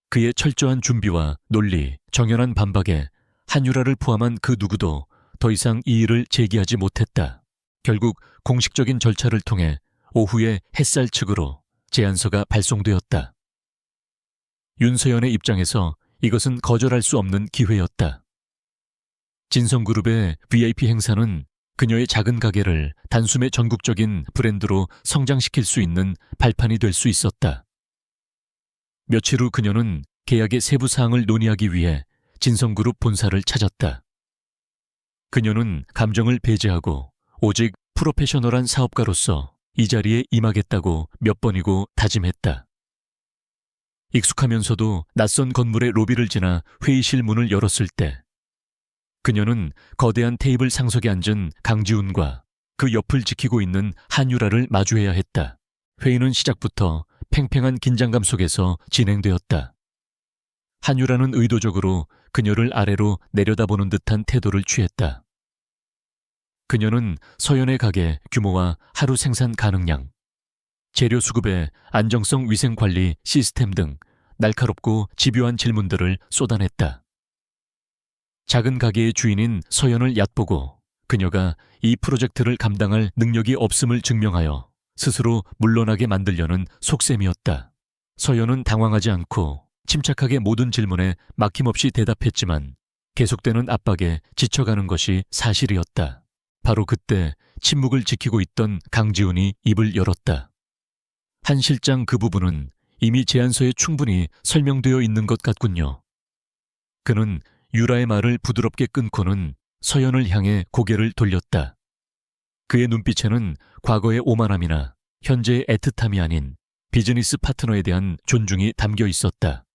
그의 철저한 준비와 논리, 정연한 반박에 한유라를 포함한 그 누구도 더 이상 이의를 제기하지 못했다. 결국 공식적인 절차를 통해 오후에 햇살 측으로 제안서가 발송되었다. 윤서연의 입장에서 이것은 거절할 수 없는 기회였다. 진성그룹의 VIP 행사는 그녀의 작은 가게를 단숨에 전국적인 브랜드로 성장시킬 수 있는 발판이 될 수 있었다. 며칠 후 그녀는 계약의 세부 사항을 논의하기 위해 진성그룹 본사를 찾았다. 그녀는 감정을 배제하고 오직 프로페셔널한 사업가로서 이 자리에 임하겠다고 몇 번이고 다짐했다. 익숙하면서도 낯선 건물의 로비를 지나 회의실 문을 열었을 때 그녀는 거대한 테이블 상석에 앉은 강지훈과 그 옆을 지키고 있는 한유라를 마주해야 했다. 회의는 시작부터 팽팽한 긴장감 속에서 진행되었다. 한유라는 의도적으로 그녀를 아래로 내려다보는 듯한 태도를 취했다. 그녀는 서연의 가게 규모와 하루 생산 가능량, 재료 수급의 안정성 위생관리 시스템 등 날카롭고 집요한 질문들을 쏟아냈다. 작은 가게의 주인인 서연을 얕보고 그녀가 이 프로젝트를 감당할 능력이 없음을 증명하여 스스로 물러나게 만들려는 속셈이었다. 서연은 당황하지 않고 침착하게 모든 질문에 막힘없이 대답했지만 계속되는 압박에 지쳐가는 것이 사실이었다. 바로 그때 침묵을 지키고 있던 강지훈이 입을 열었다. 한 실장 그 부분은 이미 제안서에 충분히 설명되어 있는 것 같군요. 그는 유라의 말을 부드럽게 끊고는 서연을 향해 고개를 돌렸다. 그의 눈빛에는 과거의 오만함이나 현재의 애틋함이 아닌 비즈니스 파트너에 대한 존중이 담겨 있었다.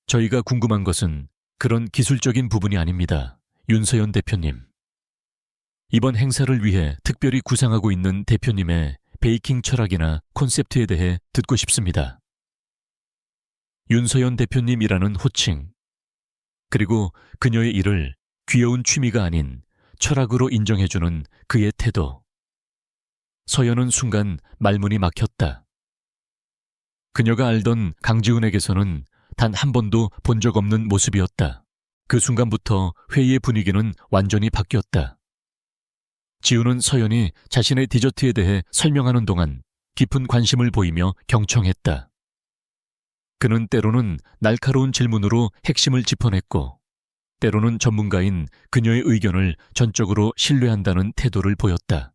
저희가 궁금한 것은 그런 기술적인 부분이 아닙니다. 윤서연 대표님. 이번 행사를 위해 특별히 구상하고 있는 대표님의 베이킹 철학이나 콘셉트에 대해 듣고 싶습니다. 윤서연 대표님이라는 호칭, 그리고 그녀의 일을 귀여운 취미가 아닌 철학으로 인정해주는 그의 태도. 서연은 순간 말문이 막혔다. 그녀가 알던 강지훈에게서는 단 한 번도 본 적 없는 모습이었다. 그 순간부터 회의의 분위기는 완전히 바뀌었다. 지훈은 서연이 자신의 디저트에 대해 설명하는 동안 깊은 관심을 보이며 경청했다. 그는 때로는 날카로운 질문으로 핵심을 짚어냈고 때로는 전문가인 그녀의 의견을 전적으로 신뢰한다는 태도를 보였다.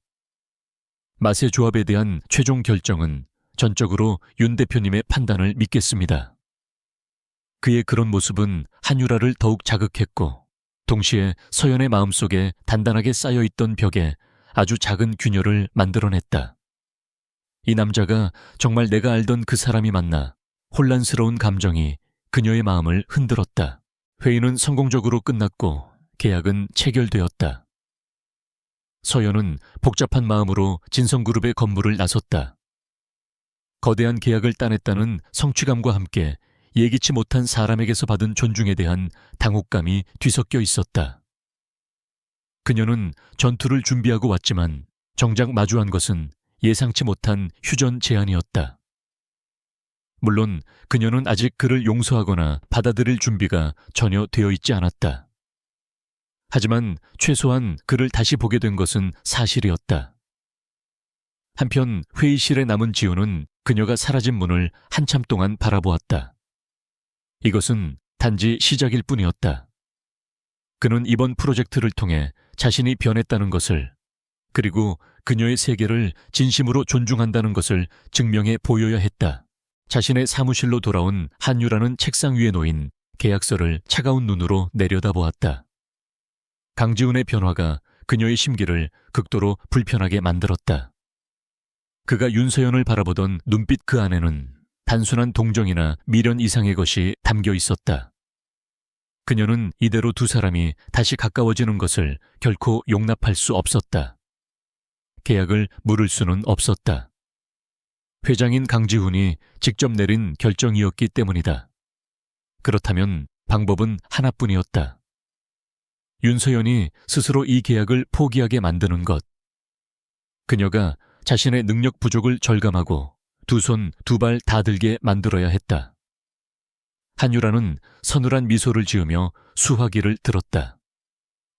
맛의 조합에 대한 최종 결정은 전적으로 윤 대표님의 판단을 믿겠습니다. 그의 그런 모습은 한유라를 더욱 자극했고 동시에 서연의 마음속에 단단하게 쌓여있던 벽에 아주 작은 균열을 만들어냈다. 이 남자가 정말 내가 알던 그 사람이 맞나 혼란스러운 감정이 그녀의 마음을 흔들었다. 회의는 성공적으로 끝났고 계약은 체결되었다. 서연은 복잡한 마음으로 진성그룹의 건물을 나섰다. 거대한 계약을 따냈다는 성취감과 함께 예기치 못한 사람에게서 받은 존중에 대한 당혹감이 뒤섞여 있었다. 그녀는 전투를 준비하고 왔지만 정작 마주한 것은 예상치 못한 휴전 제안이었다. 물론 그녀는 아직 그를 용서하거나 받아들일 준비가 전혀 되어 있지 않았다. 하지만 최소한 그를 다시 보게 된 것은 사실이었다. 한편 회의실에 남은 지우는 그녀가 사라진 문을 한참 동안 바라보았다. 이것은 단지 시작일 뿐이었다. 그는 이번 프로젝트를 통해 자신이 변했다는 것을, 그리고 그녀의 세계를 진심으로 존중한다는 것을 증명해 보여야 했다. 자신의 사무실로 돌아온 한유라는 책상 위에 놓인 계약서를 차가운 눈으로 내려다보았다. 강지훈의 변화가 그녀의 심기를 극도로 불편하게 만들었다. 그가 윤서연을 바라보던 눈빛 그 안에는 단순한 동정이나 미련 이상의 것이 담겨 있었다. 그녀는 이대로 두 사람이 다시 가까워지는 것을 결코 용납할 수 없었다. 계약을 물을 수는 없었다. 회장인 강지훈이 직접 내린 결정이었기 때문이다. 그렇다면 방법은 하나뿐이었다. 윤서연이 스스로 이 계약을 포기하게 만드는 것. 그녀가 자신의 능력 부족을 절감하고 두 손 두 발 다 들게 만들어야 했다. 한유라는 서늘한 미소를 지으며 수화기를 들었다.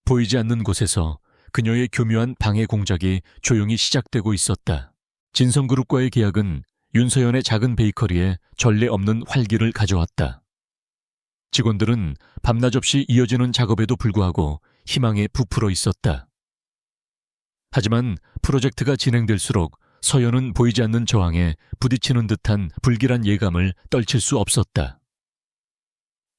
보이지 않는 곳에서 그녀의 교묘한 방해 공작이 조용히 시작되고 있었다. 진성그룹과의 계약은 윤서연의 작은 베이커리에 전례 없는 활기를 가져왔다. 직원들은 밤낮 없이 이어지는 작업에도 불구하고 희망에 부풀어 있었다. 하지만 프로젝트가 진행될수록 서연은 보이지 않는 저항에 부딪히는 듯한 불길한 예감을 떨칠 수 없었다.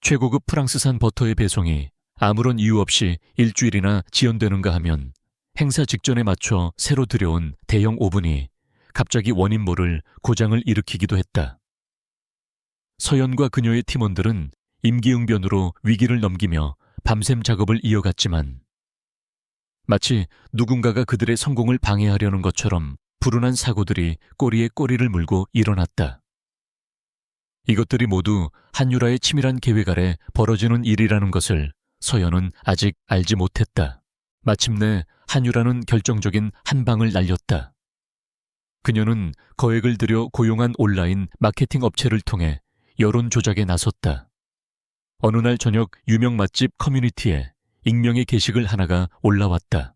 최고급 프랑스산 버터의 배송이 아무런 이유 없이 일주일이나 지연되는가 하면 행사 직전에 맞춰 새로 들여온 대형 오븐이 갑자기 원인 모를 고장을 일으키기도 했다. 서연과 그녀의 팀원들은 임기응변으로 위기를 넘기며 밤샘 작업을 이어갔지만 마치 누군가가 그들의 성공을 방해하려는 것처럼 불운한 사고들이 꼬리에 꼬리를 물고 일어났다. 이것들이 모두 한유라의 치밀한 계획 아래 벌어지는 일이라는 것을 서연은 아직 알지 못했다. 마침내 한유라는 결정적인 한 방을 날렸다. 그녀는 거액을 들여 고용한 온라인 마케팅 업체를 통해 여론 조작에 나섰다. 어느 날 저녁 유명 맛집 커뮤니티에 익명의 게시글 하나가 올라왔다.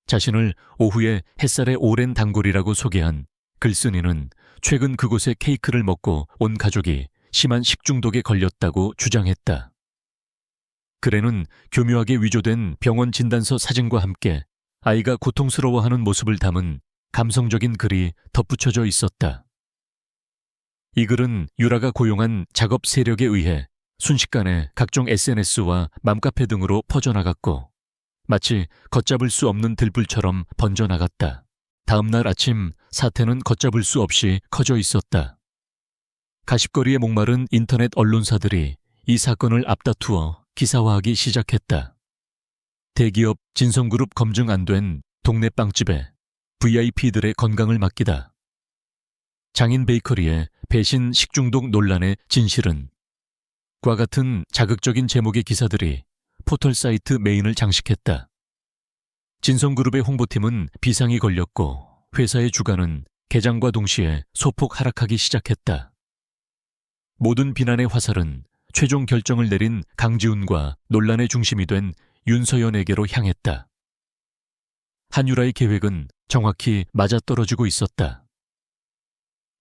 자신을 오후에 햇살에 오랜 단골이라고 소개한 글쓴이는 최근 그곳의 케이크를 먹고 온 가족이 심한 식중독에 걸렸다고 주장했다. 글에는 교묘하게 위조된 병원 진단서 사진과 함께 아이가 고통스러워하는 모습을 담은 감성적인 글이 덧붙여져 있었다. 이 글은 유라가 고용한 작업 세력에 의해 순식간에 각종 SNS와 맘카페 등으로 퍼져나갔고 마치 걷잡을 수 없는 들불처럼 번져나갔다. 다음 날 아침 사태는 걷잡을 수 없이 커져 있었다. 가십거리에 목마른 인터넷 언론사들이 이 사건을 앞다투어 기사화하기 시작했다. 대기업 진성그룹 검증 안 된 동네 빵집에 VIP들의 건강을 맡기다. 장인 베이커리의 배신 식중독 논란의 진실은 과 같은 자극적인 제목의 기사들이 포털 사이트 메인을 장식했다. 진성그룹의 홍보팀은 비상이 걸렸고 회사의 주가는 개장과 동시에 소폭 하락하기 시작했다. 모든 비난의 화살은 최종 결정을 내린 강지훈과 논란의 중심이 된 윤서연에게로 향했다. 한유라의 계획은 정확히 맞아떨어지고 있었다.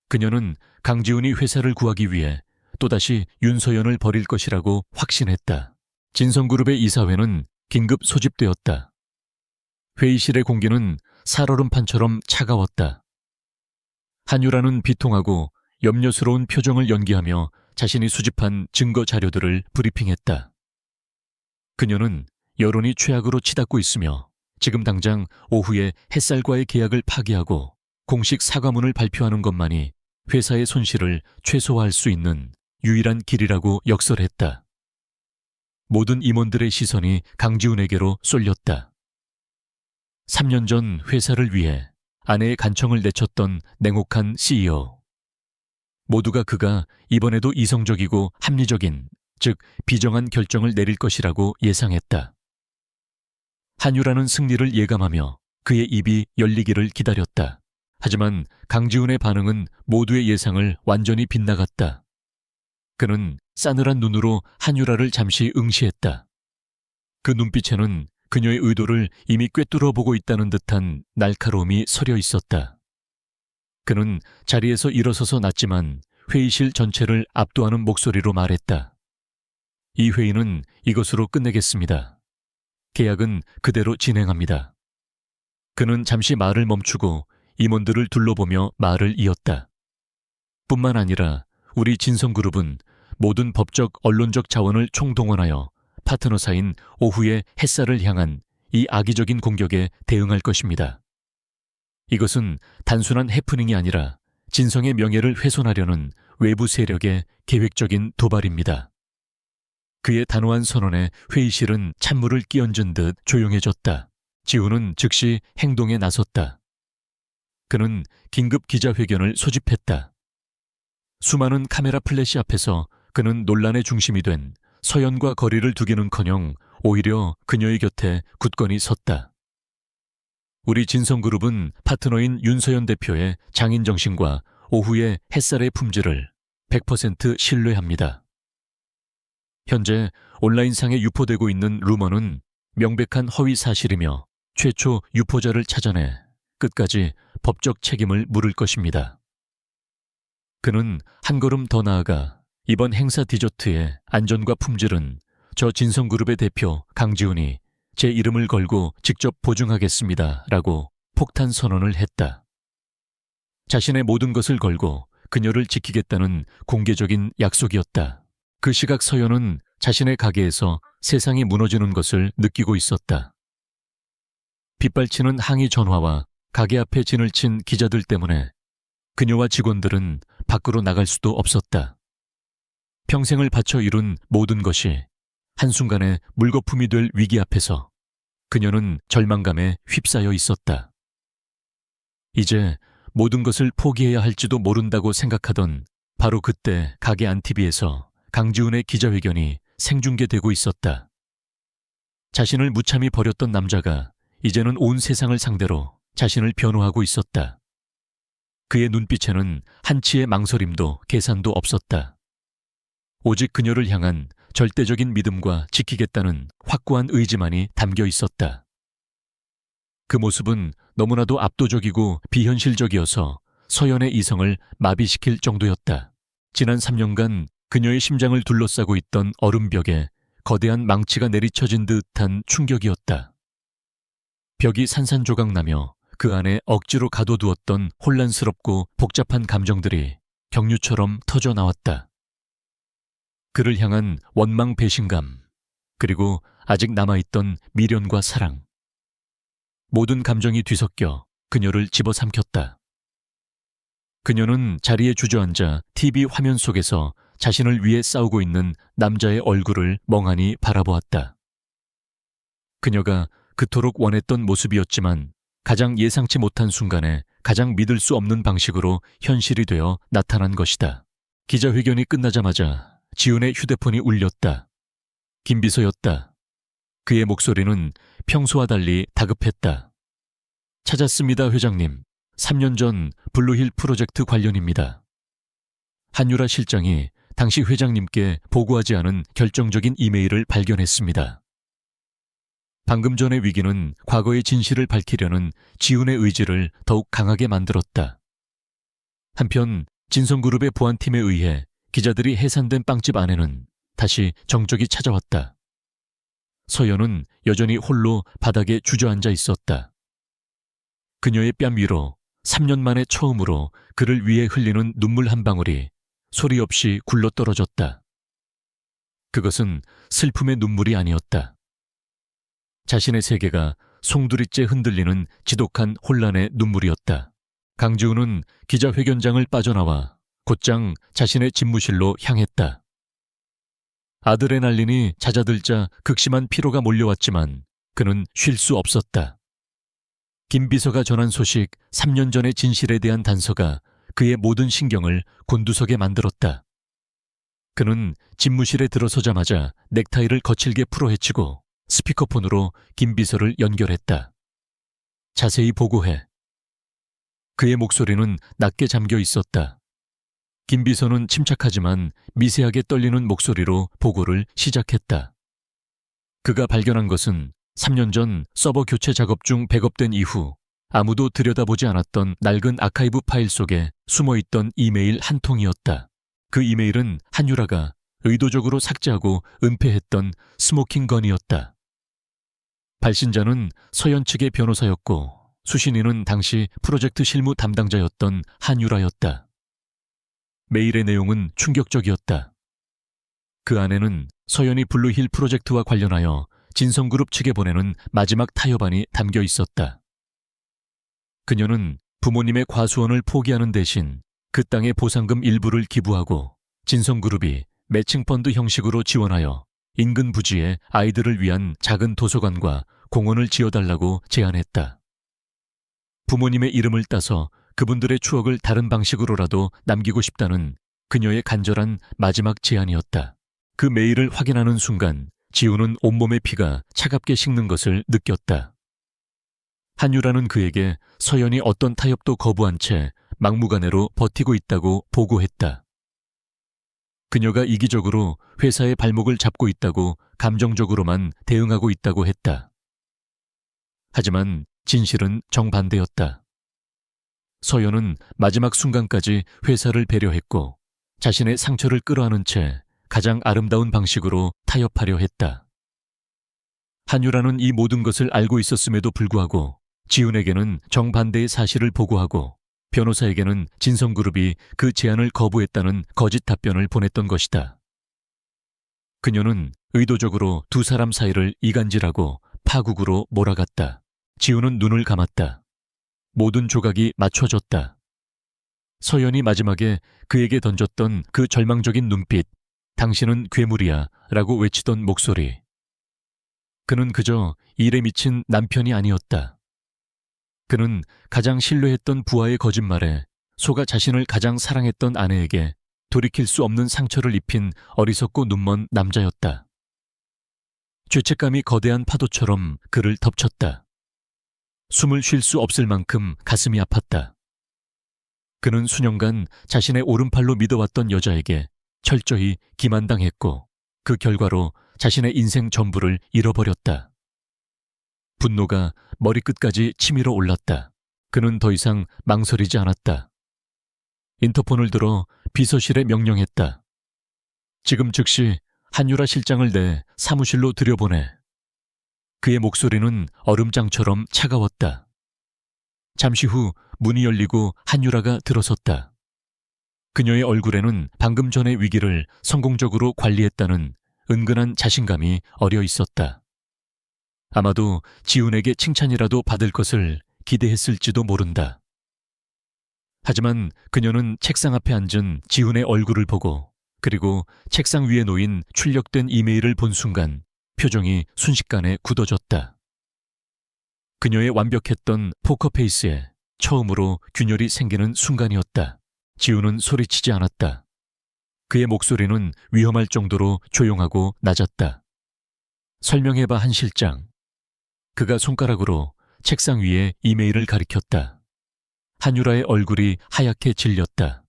그녀는 강지훈이 회사를 구하기 위해 또다시 윤서연을 버릴 것이라고 확신했다. 진성그룹의 이사회는 긴급 소집되었다. 회의실의 공기는 살얼음판처럼 차가웠다. 한유라는 비통하고 염려스러운 표정을 연기하며 자신이 수집한 증거 자료들을 브리핑했다. 그녀는 여론이 최악으로 치닫고 있으며 지금 당장 오후에 햇살과의 계약을 파기하고 공식 사과문을 발표하는 것만이 회사의 손실을 최소화할 수 있는 유일한 길이라고 역설했다. 모든 임원들의 시선이 강지훈에게로 쏠렸다. 3년 전 회사를 위해 아내의 간청을 내쳤던 냉혹한 CEO. 모두가 그가 이번에도 이성적이고 합리적인, 즉 비정한 결정을 내릴 것이라고 예상했다. 한유라는 승리를 예감하며 그의 입이 열리기를 기다렸다. 하지만 강지훈의 반응은 모두의 예상을 완전히 빗나갔다. 그는 싸늘한 눈으로 한유라를 잠시 응시했다. 그 눈빛에는 그녀의 의도를 이미 꿰뚫어 보고 있다는 듯한 날카로움이 서려 있었다. 그는 자리에서 일어서서 낮지만 회의실 전체를 압도하는 목소리로 말했다. 이 회의는 이것으로 끝내겠습니다. 계약은 그대로 진행합니다. 그는 잠시 말을 멈추고 임원들을 둘러보며 말을 이었다. 뿐만 아니라 우리 진성그룹은 모든 법적, 언론적 자원을 총동원하여 파트너사인 오후의 햇살을 향한 이 악의적인 공격에 대응할 것입니다. 이것은 단순한 해프닝이 아니라 진성의 명예를 훼손하려는 외부 세력의 계획적인 도발입니다. 그의 단호한 선언에 회의실은 찬물을 끼얹은 듯 조용해졌다. 지우는 즉시 행동에 나섰다. 그는 긴급 기자회견을 소집했다. 수많은 카메라 플래시 앞에서 그는 논란의 중심이 된 서연과 거리를 두기는커녕 오히려 그녀의 곁에 굳건히 섰다. 우리 진성그룹은 파트너인 윤서연 대표의 장인정신과 오후의 햇살의 품질을 100% 신뢰합니다. 현재 온라인상에 유포되고 있는 루머는 명백한 허위 사실이며 최초 유포자를 찾아내 끝까지 법적 책임을 물을 것입니다. 그는 한 걸음 더 나아가 이번 행사 디저트의 안전과 품질은 저 진성그룹의 대표 강지훈이 제 이름을 걸고 직접 보증하겠습니다 라고 폭탄 선언을 했다. 자신의 모든 것을 걸고 그녀를 지키겠다는 공개적인 약속이었다. 그 시각 서연은 자신의 가게에서 세상이 무너지는 것을 느끼고 있었다. 빗발치는 항의 전화와 가게 앞에 진을 친 기자들 때문에 그녀와 직원들은 밖으로 나갈 수도 없었다. 평생을 바쳐 이룬 모든 것이 한순간에 물거품이 될 위기 앞에서 그녀는 절망감에 휩싸여 있었다. 이제 모든 것을 포기해야 할지도 모른다고 생각하던 바로 그때 가게 안TV에서 강지훈의 기자회견이 생중계되고 있었다. 자신을 무참히 버렸던 남자가 이제는 온 세상을 상대로 자신을 변호하고 있었다. 그의 눈빛에는 한치의 망설임도 계산도 없었다. 오직 그녀를 향한 절대적인 믿음과 지키겠다는 확고한 의지만이 담겨 있었다. 그 모습은 너무나도 압도적이고 비현실적이어서 서연의 이성을 마비시킬 정도였다. 지난 3년간 그녀의 심장을 둘러싸고 있던 얼음벽에 거대한 망치가 내리쳐진 듯한 충격이었다. 벽이 산산조각나며 그 안에 억지로 가둬두었던 혼란스럽고 복잡한 감정들이 경류처럼 터져나왔다. 그를 향한 원망, 배신감, 그리고 아직 남아있던 미련과 사랑. 모든 감정이 뒤섞여 그녀를 집어삼켰다. 그녀는 자리에 주저앉아 TV 화면 속에서 자신을 위해 싸우고 있는 남자의 얼굴을 멍하니 바라보았다. 그녀가 그토록 원했던 모습이었지만 가장 예상치 못한 순간에 가장 믿을 수 없는 방식으로 현실이 되어 나타난 것이다. 기자회견이 끝나자마자 지훈의 휴대폰이 울렸다. 김비서였다. 그의 목소리는 평소와 달리 다급했다. 찾았습니다, 회장님. 3년 전 블루힐 프로젝트 관련입니다. 한유라 실장이 당시 회장님께 보고하지 않은 결정적인 이메일을 발견했습니다. 방금 전의 위기는 과거의 진실을 밝히려는 지훈의 의지를 더욱 강하게 만들었다. 한편 진성그룹의 보안팀에 의해 기자들이 해산된 빵집 안에는 다시 정적이 찾아왔다. 서연은 여전히 홀로 바닥에 주저앉아 있었다. 그녀의 뺨 위로 3년 만에 처음으로 그를 위해 흘리는 눈물 한 방울이 소리 없이 굴러떨어졌다. 그것은 슬픔의 눈물이 아니었다. 자신의 세계가 송두리째 흔들리는 지독한 혼란의 눈물이었다. 강지훈은 기자회견장을 빠져나와 곧장 자신의 집무실로 향했다. 아드레날린이 잦아들자 극심한 피로가 몰려왔지만 그는 쉴 수 없었다. 김 비서가 전한 소식 3년 전의 진실에 대한 단서가 그의 모든 신경을 곤두서게 만들었다. 그는 집무실에 들어서자마자 넥타이를 거칠게 풀어헤치고 스피커폰으로 김 비서를 연결했다. 자세히 보고해. 그의 목소리는 낮게 잠겨 있었다. 김 비서는 침착하지만 미세하게 떨리는 목소리로 보고를 시작했다. 그가 발견한 것은 3년 전 서버 교체 작업 중 백업된 이후 아무도 들여다보지 않았던 낡은 아카이브 파일 속에 숨어있던 이메일 한 통이었다. 그 이메일은 한유라가 의도적으로 삭제하고 은폐했던 스모킹건이었다. 발신자는 서연 측의 변호사였고 수신인은 당시 프로젝트 실무 담당자였던 한유라였다. 메일의 내용은 충격적이었다. 그 안에는 서연이 블루힐 프로젝트와 관련하여 진성그룹 측에 보내는 마지막 타협안이 담겨 있었다. 그녀는 부모님의 과수원을 포기하는 대신 그 땅의 보상금 일부를 기부하고 진성그룹이 매칭펀드 형식으로 지원하여 인근 부지에 아이들을 위한 작은 도서관과 공원을 지어달라고 제안했다. 부모님의 이름을 따서 그분들의 추억을 다른 방식으로라도 남기고 싶다는 그녀의 간절한 마지막 제안이었다. 그 메일을 확인하는 순간 지우는 온몸의 피가 차갑게 식는 것을 느꼈다. 한유라는 그에게 서연이 어떤 타협도 거부한 채 막무가내로 버티고 있다고 보고했다. 그녀가 이기적으로 회사의 발목을 잡고 있다고 감정적으로만 대응하고 있다고 했다. 하지만 진실은 정반대였다. 서연은 마지막 순간까지 회사를 배려했고 자신의 상처를 끌어안은 채 가장 아름다운 방식으로 타협하려 했다. 한유라는 이 모든 것을 알고 있었음에도 불구하고 지훈에게는 정반대의 사실을 보고하고 변호사에게는 진성그룹이 그 제안을 거부했다는 거짓 답변을 보냈던 것이다. 그녀는 의도적으로 두 사람 사이를 이간질하고 파국으로 몰아갔다. 지훈은 눈을 감았다. 모든 조각이 맞춰졌다. 서연이 마지막에 그에게 던졌던 그 절망적인 눈빛, 당신은 괴물이야 라고 외치던 목소리. 그는 그저 일에 미친 남편이 아니었다. 그는 가장 신뢰했던 부하의 거짓말에 속아 자신을 가장 사랑했던 아내에게 돌이킬 수 없는 상처를 입힌 어리석고 눈먼 남자였다. 죄책감이 거대한 파도처럼 그를 덮쳤다. 숨을 쉴 수 없을 만큼 가슴이 아팠다. 그는 수년간 자신의 오른팔로 믿어왔던 여자에게 철저히 기만당했고 그 결과로 자신의 인생 전부를 잃어버렸다. 분노가 머리끝까지 치밀어 올랐다. 그는 더 이상 망설이지 않았다. 인터폰을 들어 비서실에 명령했다. 지금 즉시 한유라 실장을 내 사무실로 들여보내. 그의 목소리는 얼음장처럼 차가웠다. 잠시 후 문이 열리고 한유라가 들어섰다. 그녀의 얼굴에는 방금 전의 위기를 성공적으로 관리했다는 은근한 자신감이 어려 있었다. 아마도 지훈에게 칭찬이라도 받을 것을 기대했을지도 모른다. 하지만 그녀는 책상 앞에 앉은 지훈의 얼굴을 보고 그리고 책상 위에 놓인 출력된 이메일을 본 순간 표정이 순식간에 굳어졌다. 그녀의 완벽했던 포커페이스에 처음으로 균열이 생기는 순간이었다. 지훈은 소리치지 않았다. 그의 목소리는 위험할 정도로 조용하고 낮았다. 설명해봐, 한 실장. 그가 손가락으로 책상 위에 이메일을 가리켰다. 한유라의 얼굴이 하얗게 질렸다.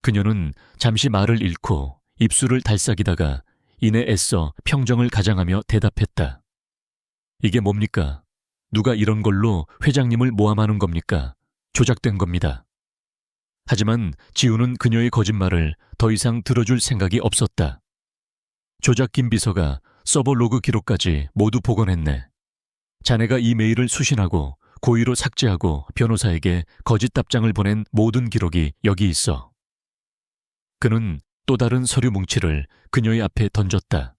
그녀는 잠시 말을 잃고 입술을 달싹이다가 이내 애써 평정을 가장하며 대답했다. 이게 뭡니까? 누가 이런 걸로 회장님을 모함하는 겁니까? 조작된 겁니다. 하지만 지훈은 그녀의 거짓말을 더 이상 들어줄 생각이 없었다. 조작 김 비서가 서버 로그 기록까지 모두 복원했네. 자네가 이 메일을 수신하고 고의로 삭제하고 변호사에게 거짓 답장을 보낸 모든 기록이 여기 있어. 그는 또 다른 서류 뭉치를 그녀의 앞에 던졌다.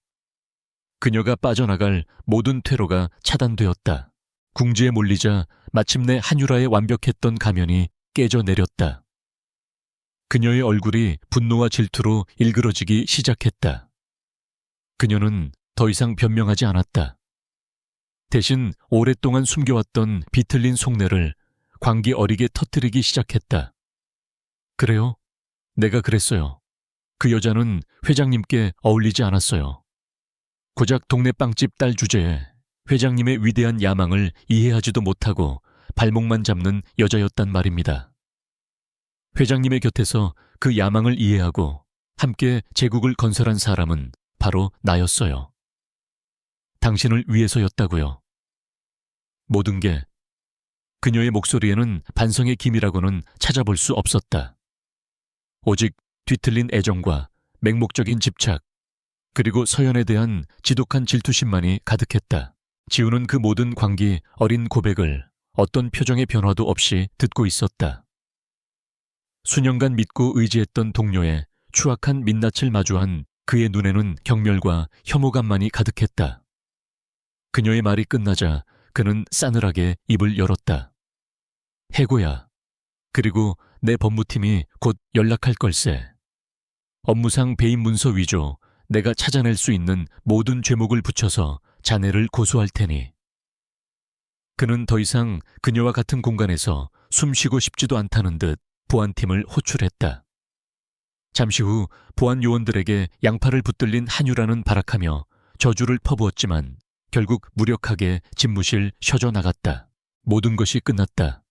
그녀가 빠져나갈 모든 퇴로가 차단되었다. 궁지에 몰리자 마침내 한유라의 완벽했던 가면이 깨져 내렸다. 그녀의 얼굴이 분노와 질투로 일그러지기 시작했다. 그녀는 더 이상 변명하지 않았다. 대신 오랫동안 숨겨왔던 비틀린 속내를 광기 어리게 터뜨리기 시작했다. 그래요? 내가 그랬어요. 그 여자는 회장님께 어울리지 않았어요. 고작 동네 빵집 딸 주제에 회장님의 위대한 야망을 이해하지도 못하고 발목만 잡는 여자였단 말입니다. 회장님의 곁에서 그 야망을 이해하고 함께 제국을 건설한 사람은 바로 나였어요. 당신을 위해서였다고요. 모든 게 그녀의 목소리에는 반성의 기미라고는 찾아볼 수 없었다. 오직 뒤틀린 애정과 맹목적인 집착, 그리고 서연에 대한 지독한 질투심만이 가득했다. 지우는 그 모든 광기 어린 고백을 어떤 표정의 변화도 없이 듣고 있었다. 수년간 믿고 의지했던 동료의 추악한 민낯을 마주한 그의 눈에는 경멸과 혐오감만이 가득했다. 그녀의 말이 끝나자 그는 싸늘하게 입을 열었다. 해고야. 그리고 내 법무팀이 곧 연락할 걸세. 업무상 배임 문서 위조, 내가 찾아낼 수 있는 모든 죄목을 붙여서 자네를 고소할 테니. 그는 더 이상 그녀와 같은 공간에서 숨쉬고 싶지도 않다는 듯 보안팀을 호출했다. 잠시 후 보안 요원들에게 양팔을 붙들린 한유라는 발악하며 저주를 퍼부었지만 결국 무력하게 집무실 쉬어져 나갔다. 모든 것이 끝났다.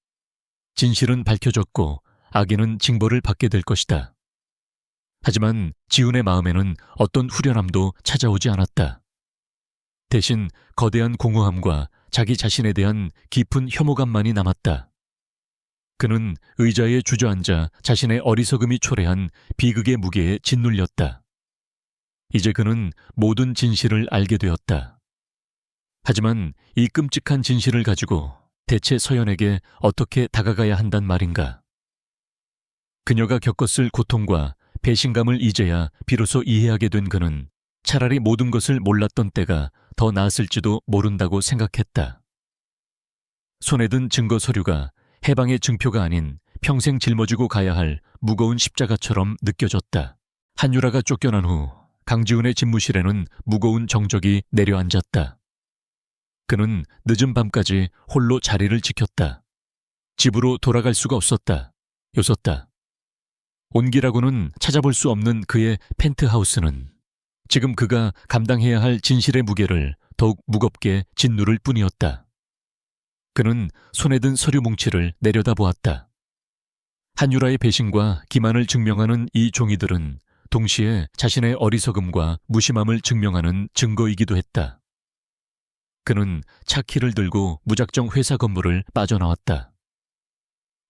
진실은 밝혀졌고 악인은 징벌을 받게 될 것이다. 하지만 지훈의 마음에는 어떤 후련함도 찾아오지 않았다. 대신 거대한 공허함과 자기 자신에 대한 깊은 혐오감만이 남았다. 그는 의자에 주저앉아 자신의 어리석음이 초래한 비극의 무게에 짓눌렸다. 이제 그는 모든 진실을 알게 되었다. 하지만 이 끔찍한 진실을 가지고 대체 서연에게 어떻게 다가가야 한단 말인가? 그녀가 겪었을 고통과 배신감을 이제야 비로소 이해하게 된 그는 차라리 모든 것을 몰랐던 때가 더 나았을지도 모른다고 생각했다. 손에 든 증거 서류가 해방의 증표가 아닌 평생 짊어지고 가야 할 무거운 십자가처럼 느껴졌다. 한유라가 쫓겨난 후 강지훈의 집무실에는 무거운 정적이 내려앉았다. 그는 늦은 밤까지 홀로 자리를 지켰다. 집으로 돌아갈 수가 없었다. 요섰다. 온기라고는 찾아볼 수 없는 그의 펜트하우스는 지금 그가 감당해야 할 진실의 무게를 더욱 무겁게 짓누를 뿐이었다. 그는 손에 든 서류 뭉치를 내려다보았다. 한유라의 배신과 기만을 증명하는 이 종이들은 동시에 자신의 어리석음과 무심함을 증명하는 증거이기도 했다. 그는 차키를 들고 무작정 회사 건물을 빠져나왔다.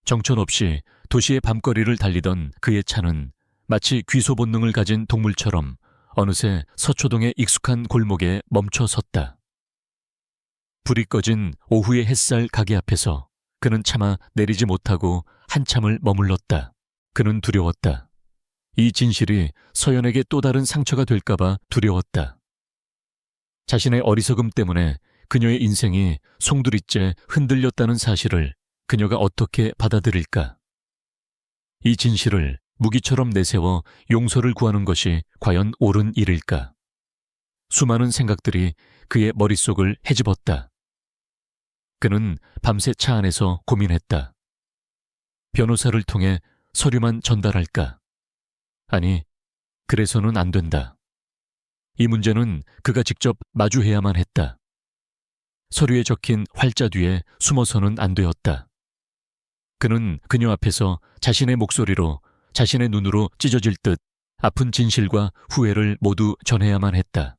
정처 없이 도시의 밤거리를 달리던 그의 차는 마치 귀소 본능을 가진 동물처럼 어느새 서초동의 익숙한 골목에 멈춰 섰다. 불이 꺼진 오후의 햇살 가게 앞에서 그는 차마 내리지 못하고 한참을 머물렀다. 그는 두려웠다. 이 진실이 서연에게 또 다른 상처가 될까봐 두려웠다. 자신의 어리석음 때문에 그녀의 인생이 송두리째 흔들렸다는 사실을 그녀가 어떻게 받아들일까? 이 진실을 무기처럼 내세워 용서를 구하는 것이 과연 옳은 일일까? 수많은 생각들이 그의 머릿속을 헤집었다. 그는 밤새 차 안에서 고민했다. 변호사를 통해 서류만 전달할까? 아니, 그래서는 안 된다. 이 문제는 그가 직접 마주해야만 했다. 서류에 적힌 활자 뒤에 숨어서는 안 되었다. 그는 그녀 앞에서 자신의 목소리로, 자신의 눈으로 찢어질 듯 아픈 진실과 후회를 모두 전해야만 했다.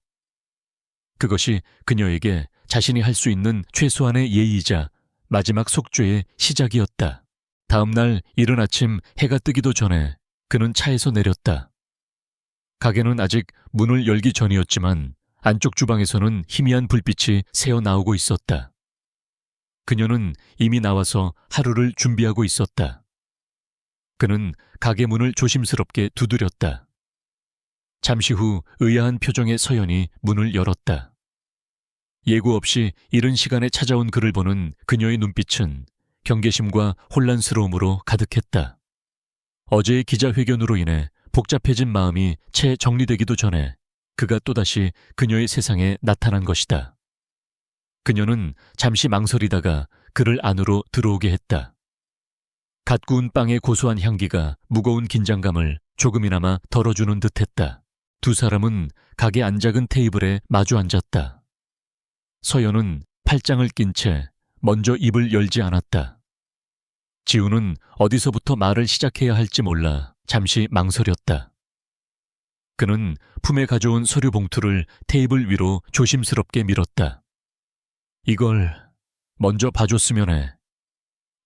그것이 그녀에게 자신이 할 수 있는 최소한의 예의이자 마지막 속죄의 시작이었다. 다음 날 이른 아침 해가 뜨기도 전에 그는 차에서 내렸다. 가게는 아직 문을 열기 전이었지만 안쪽 주방에서는 희미한 불빛이 새어나오고 있었다. 그녀는 이미 나와서 하루를 준비하고 있었다. 그는 가게 문을 조심스럽게 두드렸다. 잠시 후 의아한 표정의 서연이 문을 열었다. 예고 없이 이른 시간에 찾아온 그를 보는 그녀의 눈빛은 경계심과 혼란스러움으로 가득했다. 어제의 기자회견으로 인해 복잡해진 마음이 채 정리되기도 전에 그가 또다시 그녀의 세상에 나타난 것이다. 그녀는 잠시 망설이다가 그를 안으로 들어오게 했다. 갓 구운 빵의 고소한 향기가 무거운 긴장감을 조금이나마 덜어주는 듯했다. 두 사람은 가게 안작은 테이블에 마주 앉았다. 서연은 팔짱을 낀 채 먼저 입을 열지 않았다. 지우는 어디서부터 말을 시작해야 할지 몰라 잠시 망설였다. 그는 품에 가져온 서류 봉투를 테이블 위로 조심스럽게 밀었다. 이걸 먼저 봐줬으면 해.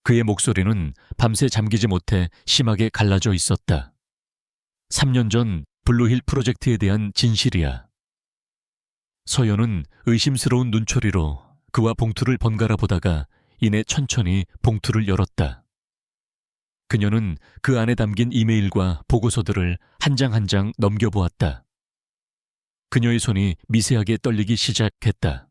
그의 목소리는 밤새 잠기지 못해 심하게 갈라져 있었다. 3년 전 블루힐 프로젝트에 대한 진실이야. 서연은 의심스러운 눈초리로 그와 봉투를 번갈아 보다가 이내 천천히 봉투를 열었다. 그녀는 그 안에 담긴 이메일과 보고서들을 한 장 한 장 넘겨보았다. 그녀의 손이 미세하게 떨리기 시작했다.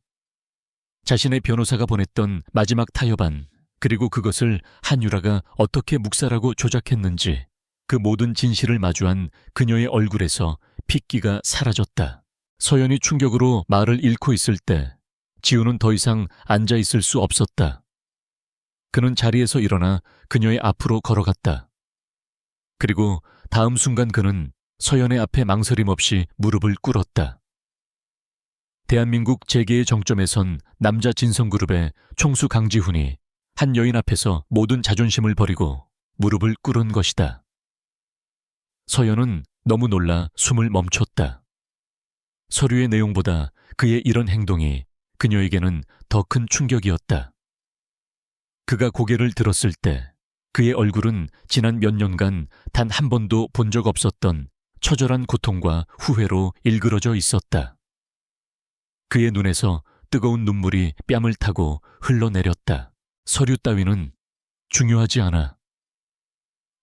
자신의 변호사가 보냈던 마지막 타협안, 그리고 그것을 한유라가 어떻게 묵살하고 조작했는지 그 모든 진실을 마주한 그녀의 얼굴에서 핏기가 사라졌다. 서연이 충격으로 말을 잃고 있을 때 지우는 더 이상 앉아있을 수 없었다. 그는 자리에서 일어나 그녀의 앞으로 걸어갔다. 그리고 다음 순간 그는 서연의 앞에 망설임 없이 무릎을 꿇었다. 대한민국 재계의 정점에 선 남자 진성그룹의 총수 강지훈이 한 여인 앞에서 모든 자존심을 버리고 무릎을 꿇은 것이다. 서연은 너무 놀라 숨을 멈췄다. 서류의 내용보다 그의 이런 행동이 그녀에게는 더 큰 충격이었다. 그가 고개를 들었을 때 그의 얼굴은 지난 몇 년간 단 한 번도 본 적 없었던 처절한 고통과 후회로 일그러져 있었다. 그의 눈에서 뜨거운 눈물이 뺨을 타고 흘러내렸다. 서류 따위는 중요하지 않아.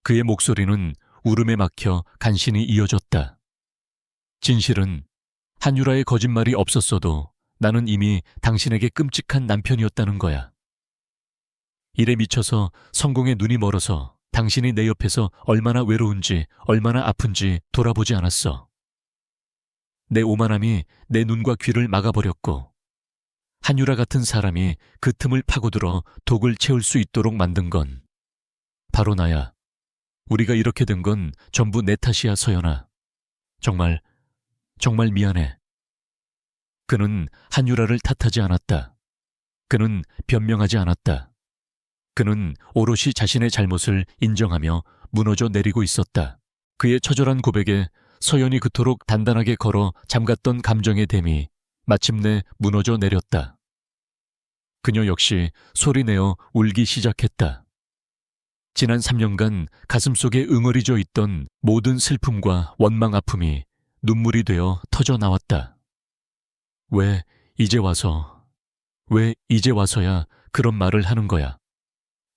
그의 목소리는 울음에 막혀 간신히 이어졌다. 진실은 한유라의 거짓말이 없었어도 나는 이미 당신에게 끔찍한 남편이었다는 거야. 일에 미쳐서 성공에 눈이 멀어서 당신이 내 옆에서 얼마나 외로운지 얼마나 아픈지 돌아보지 않았어. 내 오만함이 내 눈과 귀를 막아버렸고 한유라 같은 사람이 그 틈을 파고들어 독을 채울 수 있도록 만든 건 바로 나야. 우리가 이렇게 된 건 전부 내 탓이야, 서연아. 정말 미안해. 그는 한유라를 탓하지 않았다. 그는 변명하지 않았다. 그는 오롯이 자신의 잘못을 인정하며 무너져 내리고 있었다. 그의 처절한 고백에 서연이 그토록 단단하게 걸어 잠갔던 감정의 댐이 마침내 무너져 내렸다. 그녀 역시 소리내어 울기 시작했다. 지난 3년간 가슴속에 응어리져 있던 모든 슬픔과 원망 아픔이 눈물이 되어 터져 나왔다. 왜 이제 와서야 그런 말을 하는 거야.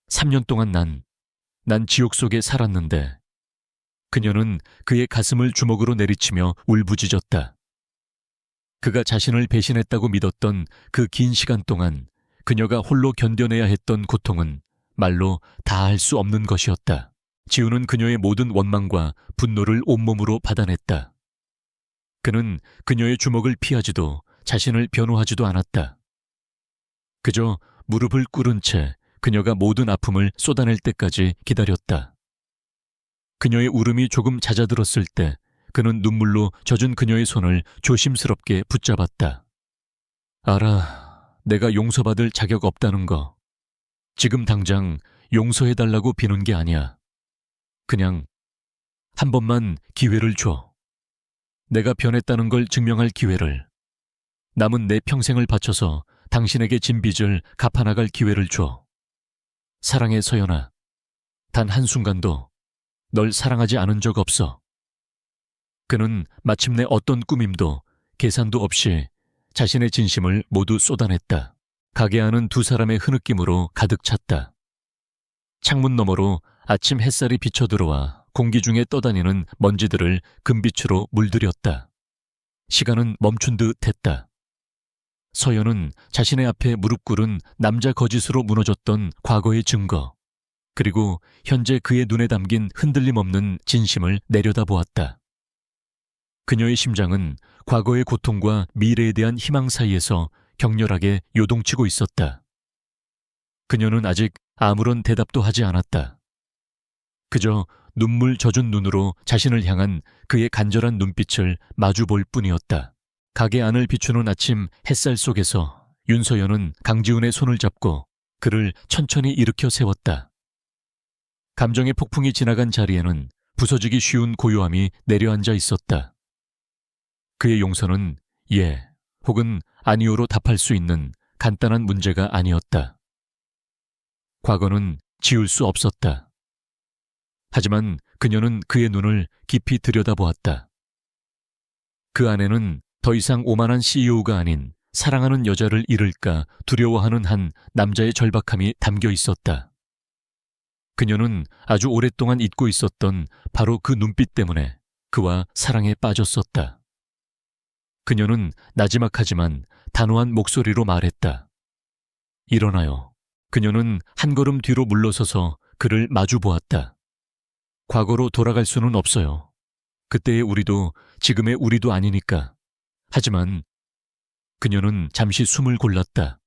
3년 동안 난 지옥 속에 살았는데. 그녀는 그의 가슴을 주먹으로 내리치며 울부짖었다. 그가 자신을 배신했다고 믿었던 그 긴 시간 동안 그녀가 홀로 견뎌내야 했던 고통은 말로 다 할 수 없는 것이었다. 지우는 그녀의 모든 원망과 분노를 온몸으로 받아냈다. 그는 그녀의 주먹을 피하지도 자신을 변호하지도 않았다. 그저 무릎을 꿇은 채 그녀가 모든 아픔을 쏟아낼 때까지 기다렸다. 그녀의 울음이 조금 잦아들었을 때 그는 눈물로 젖은 그녀의 손을 조심스럽게 붙잡았다. 알아, 내가 용서받을 자격 없다는 거. 지금 당장 용서해달라고 비는 게 아니야. 그냥 한 번만 기회를 줘. 내가 변했다는 걸 증명할 기회를. 남은 내 평생을 바쳐서 당신에게 진 빚을 갚아나갈 기회를 줘. 사랑해, 서연아. 단 한순간도 널 사랑하지 않은 적 없어. 그는 마침내 어떤 꾸밈도 계산도 없이 자신의 진심을 모두 쏟아냈다. 가게 안은 두 사람의 흐느낌으로 가득 찼다. 창문 너머로 아침 햇살이 비쳐들어와 공기 중에 떠다니는 먼지들을 금빛으로 물들였다. 시간은 멈춘 듯 했다. 서연은 자신의 앞에 무릎 꿇은 남자 거짓으로 무너졌던 과거의 증거, 그리고 현재 그의 눈에 담긴 흔들림 없는 진심을 내려다보았다. 그녀의 심장은 과거의 고통과 미래에 대한 희망 사이에서 격렬하게 요동치고 있었다. 그녀는 아직 아무런 대답도 하지 않았다. 그저 눈물 젖은 눈으로 자신을 향한 그의 간절한 눈빛을 마주볼 뿐이었다. 가게 안을 비추는 아침 햇살 속에서 윤서연은 강지훈의 손을 잡고 그를 천천히 일으켜 세웠다. 감정의 폭풍이 지나간 자리에는 부서지기 쉬운 고요함이 내려앉아 있었다. 그의 용서는 예 혹은 아니오로 답할 수 있는 간단한 문제가 아니었다. 과거는 지울 수 없었다. 하지만 그녀는 그의 눈을 깊이 들여다보았다. 그 안에는 더 이상 오만한 CEO가 아닌 사랑하는 여자를 잃을까 두려워하는 한 남자의 절박함이 담겨 있었다. 그녀는 아주 오랫동안 잊고 있었던 바로 그 눈빛 때문에 그와 사랑에 빠졌었다. 그녀는 나지막하지만 단호한 목소리로 말했다. 일어나요. 그녀는 한 걸음 뒤로 물러서서 그를 마주 보았다. 과거로 돌아갈 수는 없어요. 그때의 우리도 지금의 우리도 아니니까. 하지만 그녀는 잠시 숨을 골랐다.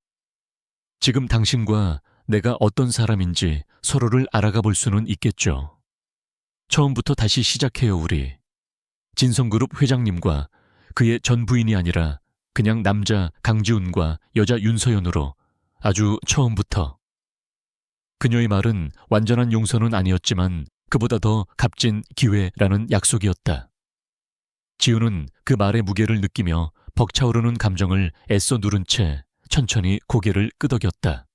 지금 당신과 내가 어떤 사람인지 서로를 알아가 볼 수는 있겠죠. 처음부터 다시 시작해요, 우리. 진성그룹 회장님과 그의 전 부인이 아니라 그냥 남자 강지훈과 여자 윤서연으로 아주 처음부터. 그녀의 말은 완전한 용서는 아니었지만 그보다 더 값진 기회라는 약속이었다. 지훈은 그 말의 무게를 느끼며 벅차오르는 감정을 애써 누른 채 천천히 고개를 끄덕였다.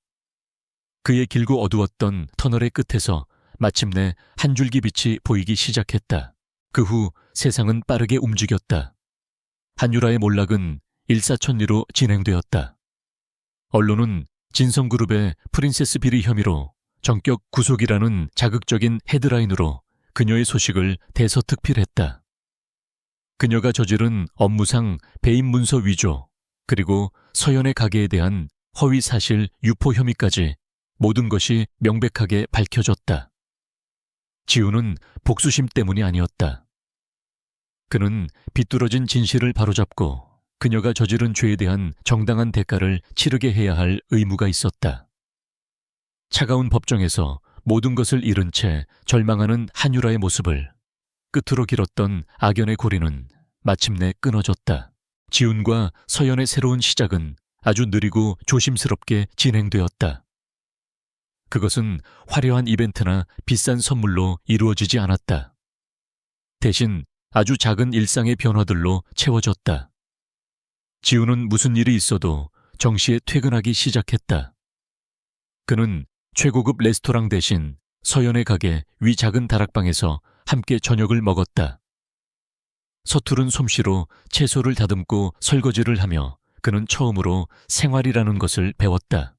그의 길고 어두웠던 터널의 끝에서 마침내 한 줄기 빛이 보이기 시작했다. 그 후 세상은 빠르게 움직였다. 한유라의 몰락은 일사천리로 진행되었다. 언론은 진성그룹의 프린세스 비리 혐의로 전격 구속이라는 자극적인 헤드라인으로 그녀의 소식을 대서특필했다. 그녀가 저지른 업무상 배임 문서 위조, 그리고 서연의 가게에 대한 허위 사실 유포 혐의까지 모든 것이 명백하게 밝혀졌다. 지우는 복수심 때문이 아니었다. 그는 비뚤어진 진실을 바로잡고 그녀가 저지른 죄에 대한 정당한 대가를 치르게 해야 할 의무가 있었다. 차가운 법정에서 모든 것을 잃은 채 절망하는 한유라의 모습을 끝으로 길었던 악연의 고리는 마침내 끊어졌다. 지훈과 서연의 새로운 시작은 아주 느리고 조심스럽게 진행되었다. 그것은 화려한 이벤트나 비싼 선물로 이루어지지 않았다. 대신 아주 작은 일상의 변화들로 채워졌다. 지훈은 무슨 일이 있어도 정시에 퇴근하기 시작했다. 그는 최고급 레스토랑 대신 서연의 가게 위 작은 다락방에서 함께 저녁을 먹었다. 서투른 솜씨로 채소를 다듬고 설거지를 하며 그는 처음으로 생활이라는 것을 배웠다.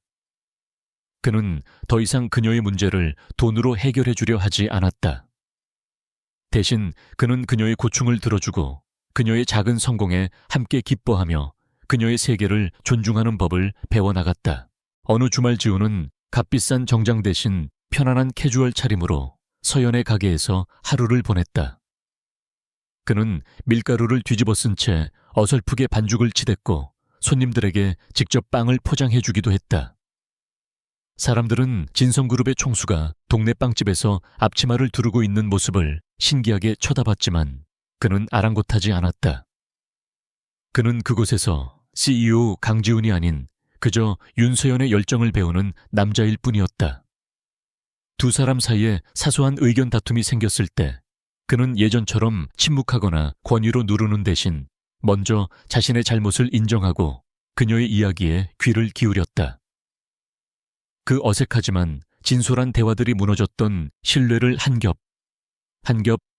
그는 더 이상 그녀의 문제를 돈으로 해결해 주려 하지 않았다. 대신 그는 그녀의 고충을 들어주고 그녀의 작은 성공에 함께 기뻐하며 그녀의 세계를 존중하는 법을 배워나갔다. 어느 주말 지우는 값비싼 정장 대신 편안한 캐주얼 차림으로 서연의 가게에서 하루를 보냈다. 그는 밀가루를 뒤집어 쓴 채 어설프게 반죽을 치댔고 손님들에게 직접 빵을 포장해 주기도 했다. 사람들은 진성그룹의 총수가 동네 빵집에서 앞치마를 두르고 있는 모습을 신기하게 쳐다봤지만 그는 아랑곳하지 않았다. 그는 그곳에서 CEO 강지훈이 아닌 그저 윤서연의 열정을 배우는 남자일 뿐이었다. 두 사람 사이에 사소한 의견 다툼이 생겼을 때 그는 예전처럼 침묵하거나 권위로 누르는 대신 먼저 자신의 잘못을 인정하고 그녀의 이야기에 귀를 기울였다. 그 어색하지만 진솔한 대화들이 무너졌던 신뢰를 한 겹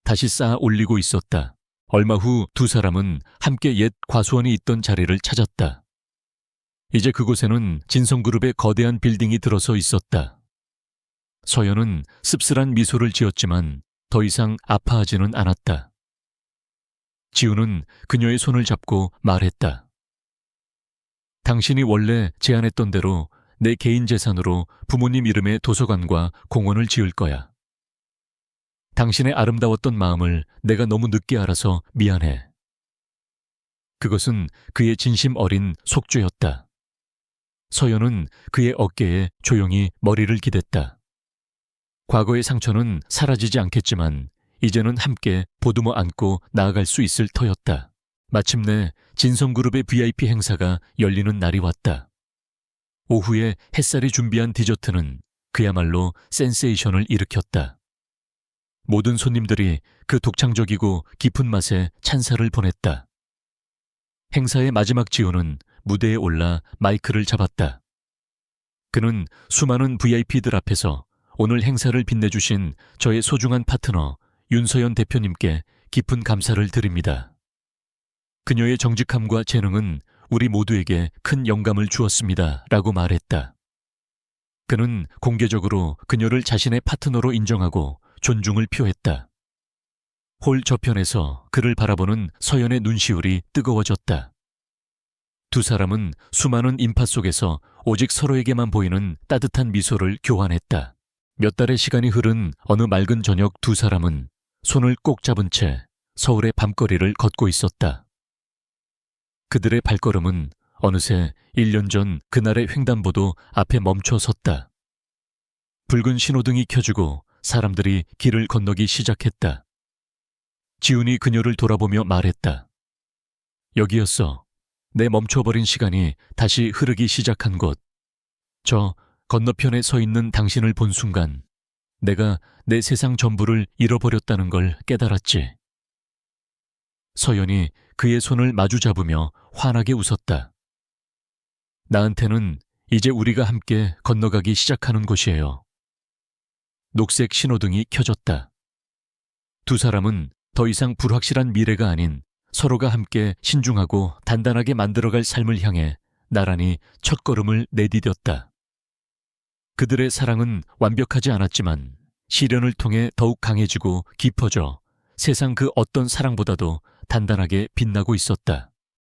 다시 쌓아 올리고 있었다. 얼마 후 두 사람은 함께 옛 과수원이 있던 자리를 찾았다. 이제 그곳에는 진성그룹의 거대한 빌딩이 들어서 있었다. 서연은 씁쓸한 미소를 지었지만 더 이상 아파하지는 않았다. 지우는 그녀의 손을 잡고 말했다. 당신이 원래 제안했던 대로 내 개인 재산으로 부모님 이름의 도서관과 공원을 지을 거야. 당신의 아름다웠던 마음을 내가 너무 늦게 알아서 미안해. 그것은 그의 진심 어린 속죄였다. 서연은 그의 어깨에 조용히 머리를 기댔다. 과거의 상처는 사라지지 않겠지만 이제는 함께 보듬어 안고 나아갈 수 있을 터였다. 마침내 진성그룹의 VIP 행사가 열리는 날이 왔다. 오후에 햇살이 준비한 디저트는 그야말로 센세이션을 일으켰다. 모든 손님들이 그 독창적이고 깊은 맛에 찬사를 보냈다. 행사의 마지막 지호는 무대에 올라 마이크를 잡았다. 그는 수많은 VIP들 앞에서 오늘 행사를 빛내주신 저의 소중한 파트너 윤서연 대표님께 깊은 감사를 드립니다. 그녀의 정직함과 재능은 우리 모두에게 큰 영감을 주었습니다. 라고 말했다. 그는 공개적으로 그녀를 자신의 파트너로 인정하고 존중을 표했다. 홀 저편에서 그를 바라보는 서연의 눈시울이 뜨거워졌다. 두 사람은 수많은 인파 속에서 오직 서로에게만 보이는 따뜻한 미소를 교환했다. 몇 달의 시간이 흐른 어느 맑은 저녁 두 사람은 손을 꼭 잡은 채 서울의 밤거리를 걷고 있었다. 그들의 발걸음은 어느새 1년 전 그날의 횡단보도 앞에 멈춰 섰다. 붉은 신호등이 켜지고 사람들이 길을 건너기 시작했다. 지훈이 그녀를 돌아보며 말했다. 여기였어. 내 멈춰버린 시간이 다시 흐르기 시작한 곳. 저 건너편에 서 있는 당신을 본 순간 내가 내 세상 전부를 잃어버렸다는 걸 깨달았지. 서연이 그의 손을 마주 잡으며 환하게 웃었다. 나한테는 이제 우리가 함께 건너가기 시작하는 곳이에요. 녹색 신호등이 켜졌다. 두 사람은 더 이상 불확실한 미래가 아닌 서로가 함께 신중하고 단단하게 만들어갈 삶을 향해 나란히 첫걸음을 내디뎠다. 그들의 사랑은 완벽하지 않았지만 시련을 통해 더욱 강해지고 깊어져 세상 그 어떤 사랑보다도 단단하게 빛나고 있었다.